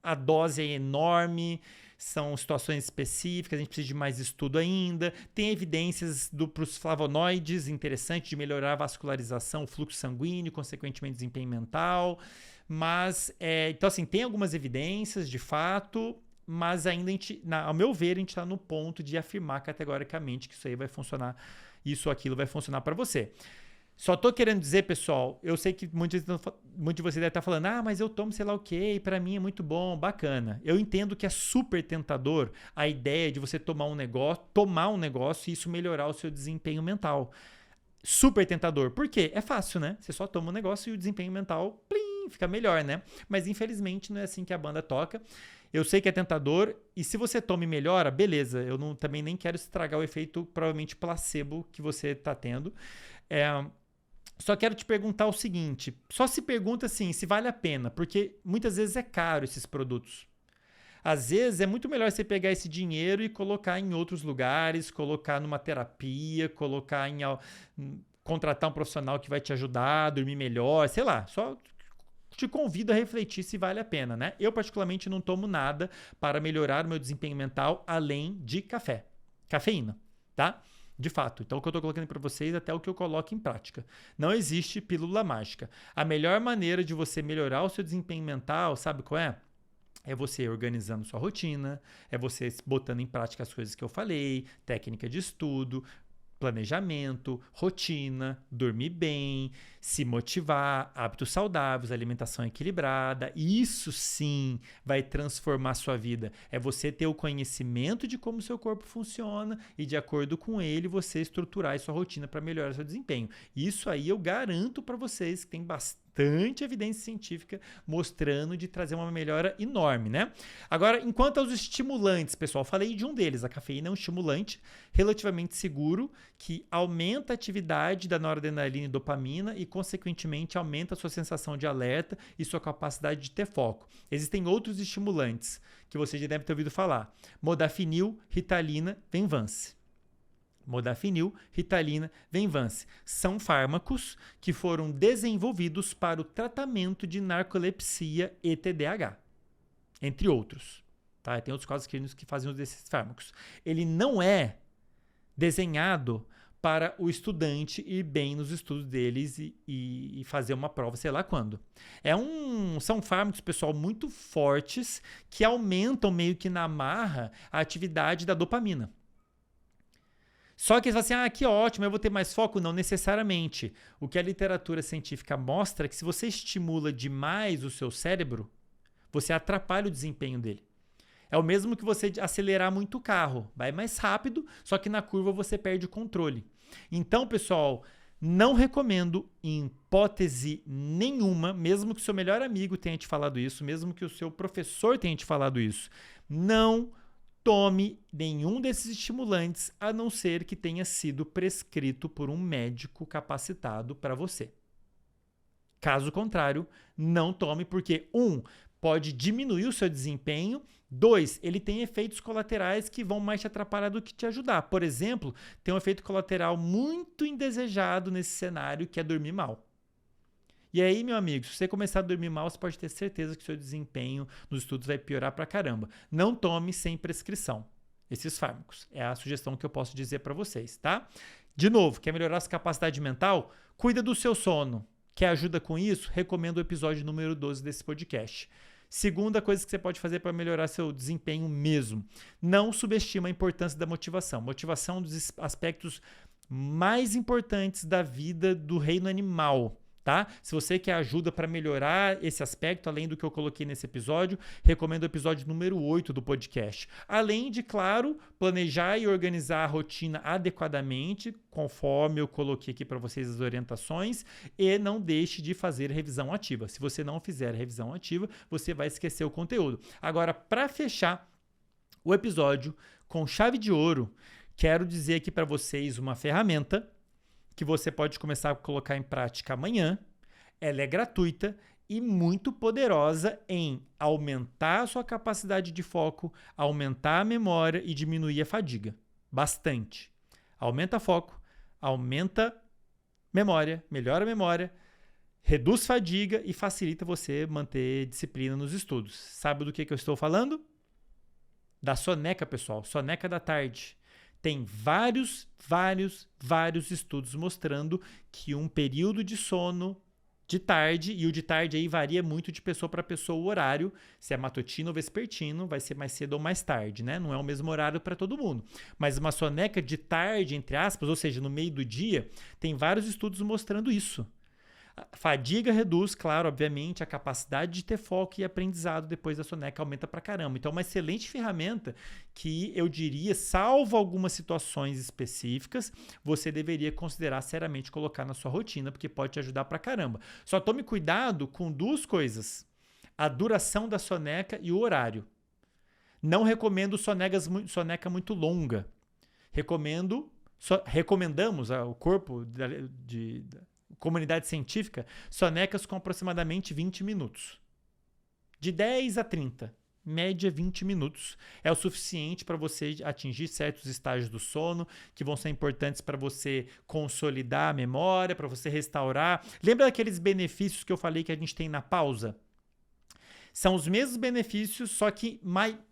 a dose é enorme, são situações específicas, a gente precisa de mais estudo ainda. Tem evidências para os flavonoides, interessante, de melhorar a vascularização, o fluxo sanguíneo, consequentemente desempenho mental. Mas, então assim, tem algumas evidências, de fato, mas ainda, ao meu ver, a gente está no ponto de afirmar categoricamente que isso aí vai funcionar, isso ou aquilo vai funcionar para você. Só tô querendo dizer, pessoal, eu sei que muitos de vocês devem estar falando, mas eu tomo sei lá o que, para mim é muito bom, bacana. Eu entendo que é super tentador a ideia de você tomar um negócio e isso melhorar o seu desempenho mental. Super tentador. Por quê? É fácil, né? Você só toma um negócio e o desempenho mental, plim, fica melhor, né? Mas infelizmente não é assim que a banda toca. Eu sei que é tentador e se você toma e melhora, beleza. Eu também nem quero estragar o efeito provavelmente placebo que você está tendo. Só quero te perguntar o seguinte, só se pergunta assim, se vale a pena, porque muitas vezes é caro esses produtos. Às vezes é muito melhor você pegar esse dinheiro e colocar em outros lugares, colocar numa terapia, contratar um profissional que vai te ajudar a dormir melhor, sei lá, só te convido a refletir se vale a pena, né? Eu particularmente não tomo nada para melhorar o meu desempenho mental além de cafeína, tá? De fato, então o que eu estou colocando para vocês é até o que eu coloco em prática. Não existe pílula mágica. A melhor maneira de você melhorar o seu desempenho mental, sabe qual é? É você organizando sua rotina, é você botando em prática as coisas que eu falei, técnica de estudo, planejamento, rotina, dormir bem, se motivar, hábitos saudáveis, alimentação equilibrada. Isso sim vai transformar a sua vida. É você ter o conhecimento de como o seu corpo funciona e, de acordo com ele, você estruturar a sua rotina para melhorar seu desempenho. Isso aí eu garanto para vocês que tem bastante evidência científica mostrando de trazer uma melhora enorme, né? Agora, enquanto aos estimulantes, pessoal, falei de um deles. A cafeína é um estimulante relativamente seguro que aumenta a atividade da noradrenalina e dopamina e, consequentemente, aumenta a sua sensação de alerta e sua capacidade de ter foco. Existem outros estimulantes que você já deve ter ouvido falar. Modafinil, Ritalina, Venvance. Modafinil, Ritalina, Venvance. São fármacos que foram desenvolvidos para o tratamento de narcolepsia e TDAH, entre outros. Tá? Tem outros quadros clínicos que fazem uso desses fármacos. Ele não é desenhado para o estudante ir bem nos estudos deles e fazer uma prova, sei lá quando. São fármacos, pessoal, muito fortes que aumentam meio que na marra a atividade da dopamina. Só que eles falam assim, que ótimo, eu vou ter mais foco? Não necessariamente. O que a literatura científica mostra é que se você estimula demais o seu cérebro, você atrapalha o desempenho dele. É o mesmo que você acelerar muito o carro. Vai mais rápido, só que na curva você perde o controle. Então, pessoal, não recomendo em hipótese nenhuma, mesmo que o seu melhor amigo tenha te falado isso, mesmo que o seu professor tenha te falado isso, não tome nenhum desses estimulantes, a não ser que tenha sido prescrito por um médico capacitado para você. Caso contrário, não tome, porque pode diminuir o seu desempenho. 2, ele tem efeitos colaterais que vão mais te atrapalhar do que te ajudar. Por exemplo, tem um efeito colateral muito indesejado nesse cenário, que é dormir mal. E aí, meu amigo, se você começar a dormir mal, você pode ter certeza que o seu desempenho nos estudos vai piorar pra caramba. Não tome sem prescrição esses fármacos. É a sugestão que eu posso dizer para vocês, tá? De novo, quer melhorar sua capacidade mental? Cuida do seu sono. Quer ajuda com isso? Recomendo o episódio número 12 desse podcast. Segunda coisa que você pode fazer para melhorar seu desempenho mesmo. Não subestima a importância da motivação. Motivação é um dos aspectos mais importantes da vida do reino animal. Tá? Se você quer ajuda para melhorar esse aspecto, além do que eu coloquei nesse episódio, recomendo o episódio número 8 do podcast. Além de, claro, planejar e organizar a rotina adequadamente, conforme eu coloquei aqui para vocês as orientações, e não deixe de fazer revisão ativa. Se você não fizer revisão ativa, você vai esquecer o conteúdo. Agora, para fechar o episódio com chave de ouro, quero dizer aqui para vocês uma ferramenta que você pode começar a colocar em prática amanhã. Ela é gratuita e muito poderosa em aumentar a sua capacidade de foco, aumentar a memória e diminuir a fadiga. Bastante. Aumenta foco, aumenta memória, melhora a memória, reduz fadiga e facilita você manter disciplina nos estudos. Sabe do que eu estou falando? Da soneca, pessoal. Soneca da tarde. Tem vários estudos mostrando que um período de sono de tarde, e o de tarde aí varia muito de pessoa para pessoa o horário, se é matutino ou vespertino, vai ser mais cedo ou mais tarde, né? Não é o mesmo horário para todo mundo. Mas uma soneca de tarde, entre aspas, ou seja, no meio do dia, tem vários estudos mostrando isso. A fadiga reduz, claro, obviamente, a capacidade de ter foco e aprendizado depois da soneca aumenta pra caramba. Então, é uma excelente ferramenta que eu diria, salvo algumas situações específicas, você deveria considerar seriamente colocar na sua rotina, porque pode te ajudar pra caramba. Só tome cuidado com duas coisas: a duração da soneca e o horário. Não recomendo soneca muito longa. Recomendamos ao corpo de comunidade científica, sonecas com aproximadamente 20 minutos. De 10 a 30. Média 20 minutos. É o suficiente para você atingir certos estágios do sono que vão ser importantes para você consolidar a memória, para você restaurar. Lembra daqueles benefícios que eu falei que a gente tem na pausa? São os mesmos benefícios, só que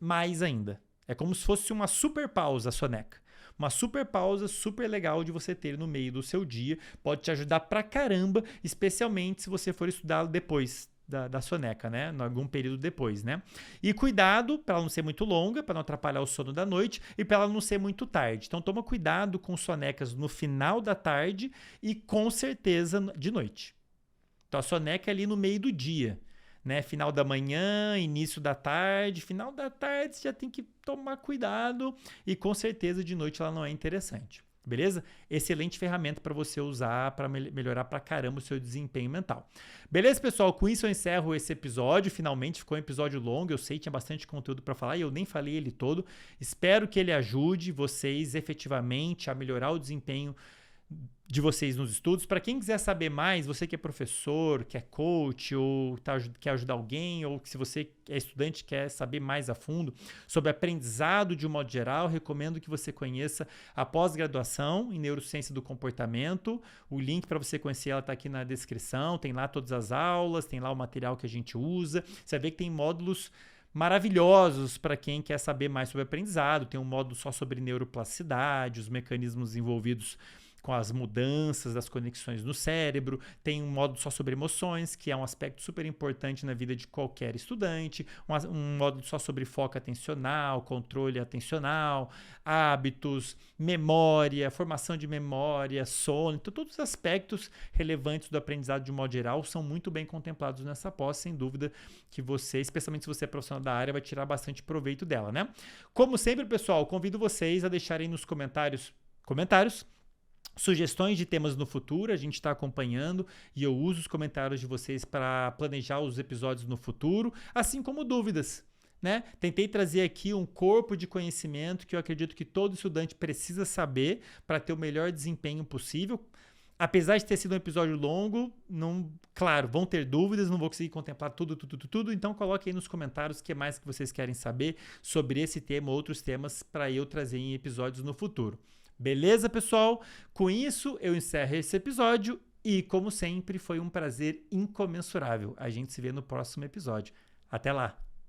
mais ainda. É como se fosse uma super pausa a soneca. Uma super pausa super legal de você ter no meio do seu dia. Pode te ajudar pra caramba, especialmente se você for estudar depois da soneca, né? Em algum período depois, né? E cuidado para ela não ser muito longa, para não atrapalhar o sono da noite e para ela não ser muito tarde. Então toma cuidado com sonecas no final da tarde e com certeza de noite. Então a soneca é ali no meio do dia. Né? Final da manhã, início da tarde. Final da tarde você já tem que tomar cuidado e com certeza de noite ela não é interessante. Beleza? Excelente ferramenta para você usar para melhorar pra caramba o seu desempenho mental. Beleza, pessoal? Com isso eu encerro esse episódio. Finalmente ficou um episódio longo. Eu sei que tinha bastante conteúdo para falar e eu nem falei ele todo. Espero que ele ajude vocês efetivamente a melhorar o desempenho de vocês nos estudos. Para quem quiser saber mais, você que é professor, que é coach, ou quer ajudar alguém, ou se você é estudante e quer saber mais a fundo sobre aprendizado de um modo geral, recomendo que você conheça a pós-graduação em Neurociência do Comportamento. O link para você conhecer ela está aqui na descrição, tem lá todas as aulas, tem lá o material que a gente usa. Você vai ver que tem módulos maravilhosos para quem quer saber mais sobre aprendizado. Tem um módulo só sobre neuroplasticidade, os mecanismos envolvidos com as mudanças das conexões no cérebro. Tem um módulo só sobre emoções, que é um aspecto super importante na vida de qualquer estudante. Um módulo só sobre foco atencional, controle atencional, hábitos, memória, formação de memória, sono. Então, todos os aspectos relevantes do aprendizado de um modo geral são muito bem contemplados nessa pós, sem dúvida que você, especialmente se você é profissional da área, vai tirar bastante proveito dela, né? Como sempre, pessoal, convido vocês a deixarem nos comentários sugestões de temas no futuro. A gente está acompanhando e eu uso os comentários de vocês para planejar os episódios no futuro, assim como dúvidas. Né? Tentei trazer aqui um corpo de conhecimento que eu acredito que todo estudante precisa saber para ter o melhor desempenho possível. Apesar de ter sido um episódio longo, claro, vão ter dúvidas, não vou conseguir contemplar tudo, então coloque aí nos comentários o que mais que vocês querem saber sobre esse tema ou outros temas para eu trazer em episódios no futuro. Beleza, pessoal? Com isso, eu encerro esse episódio e, como sempre, foi um prazer incomensurável. A gente se vê no próximo episódio. Até lá!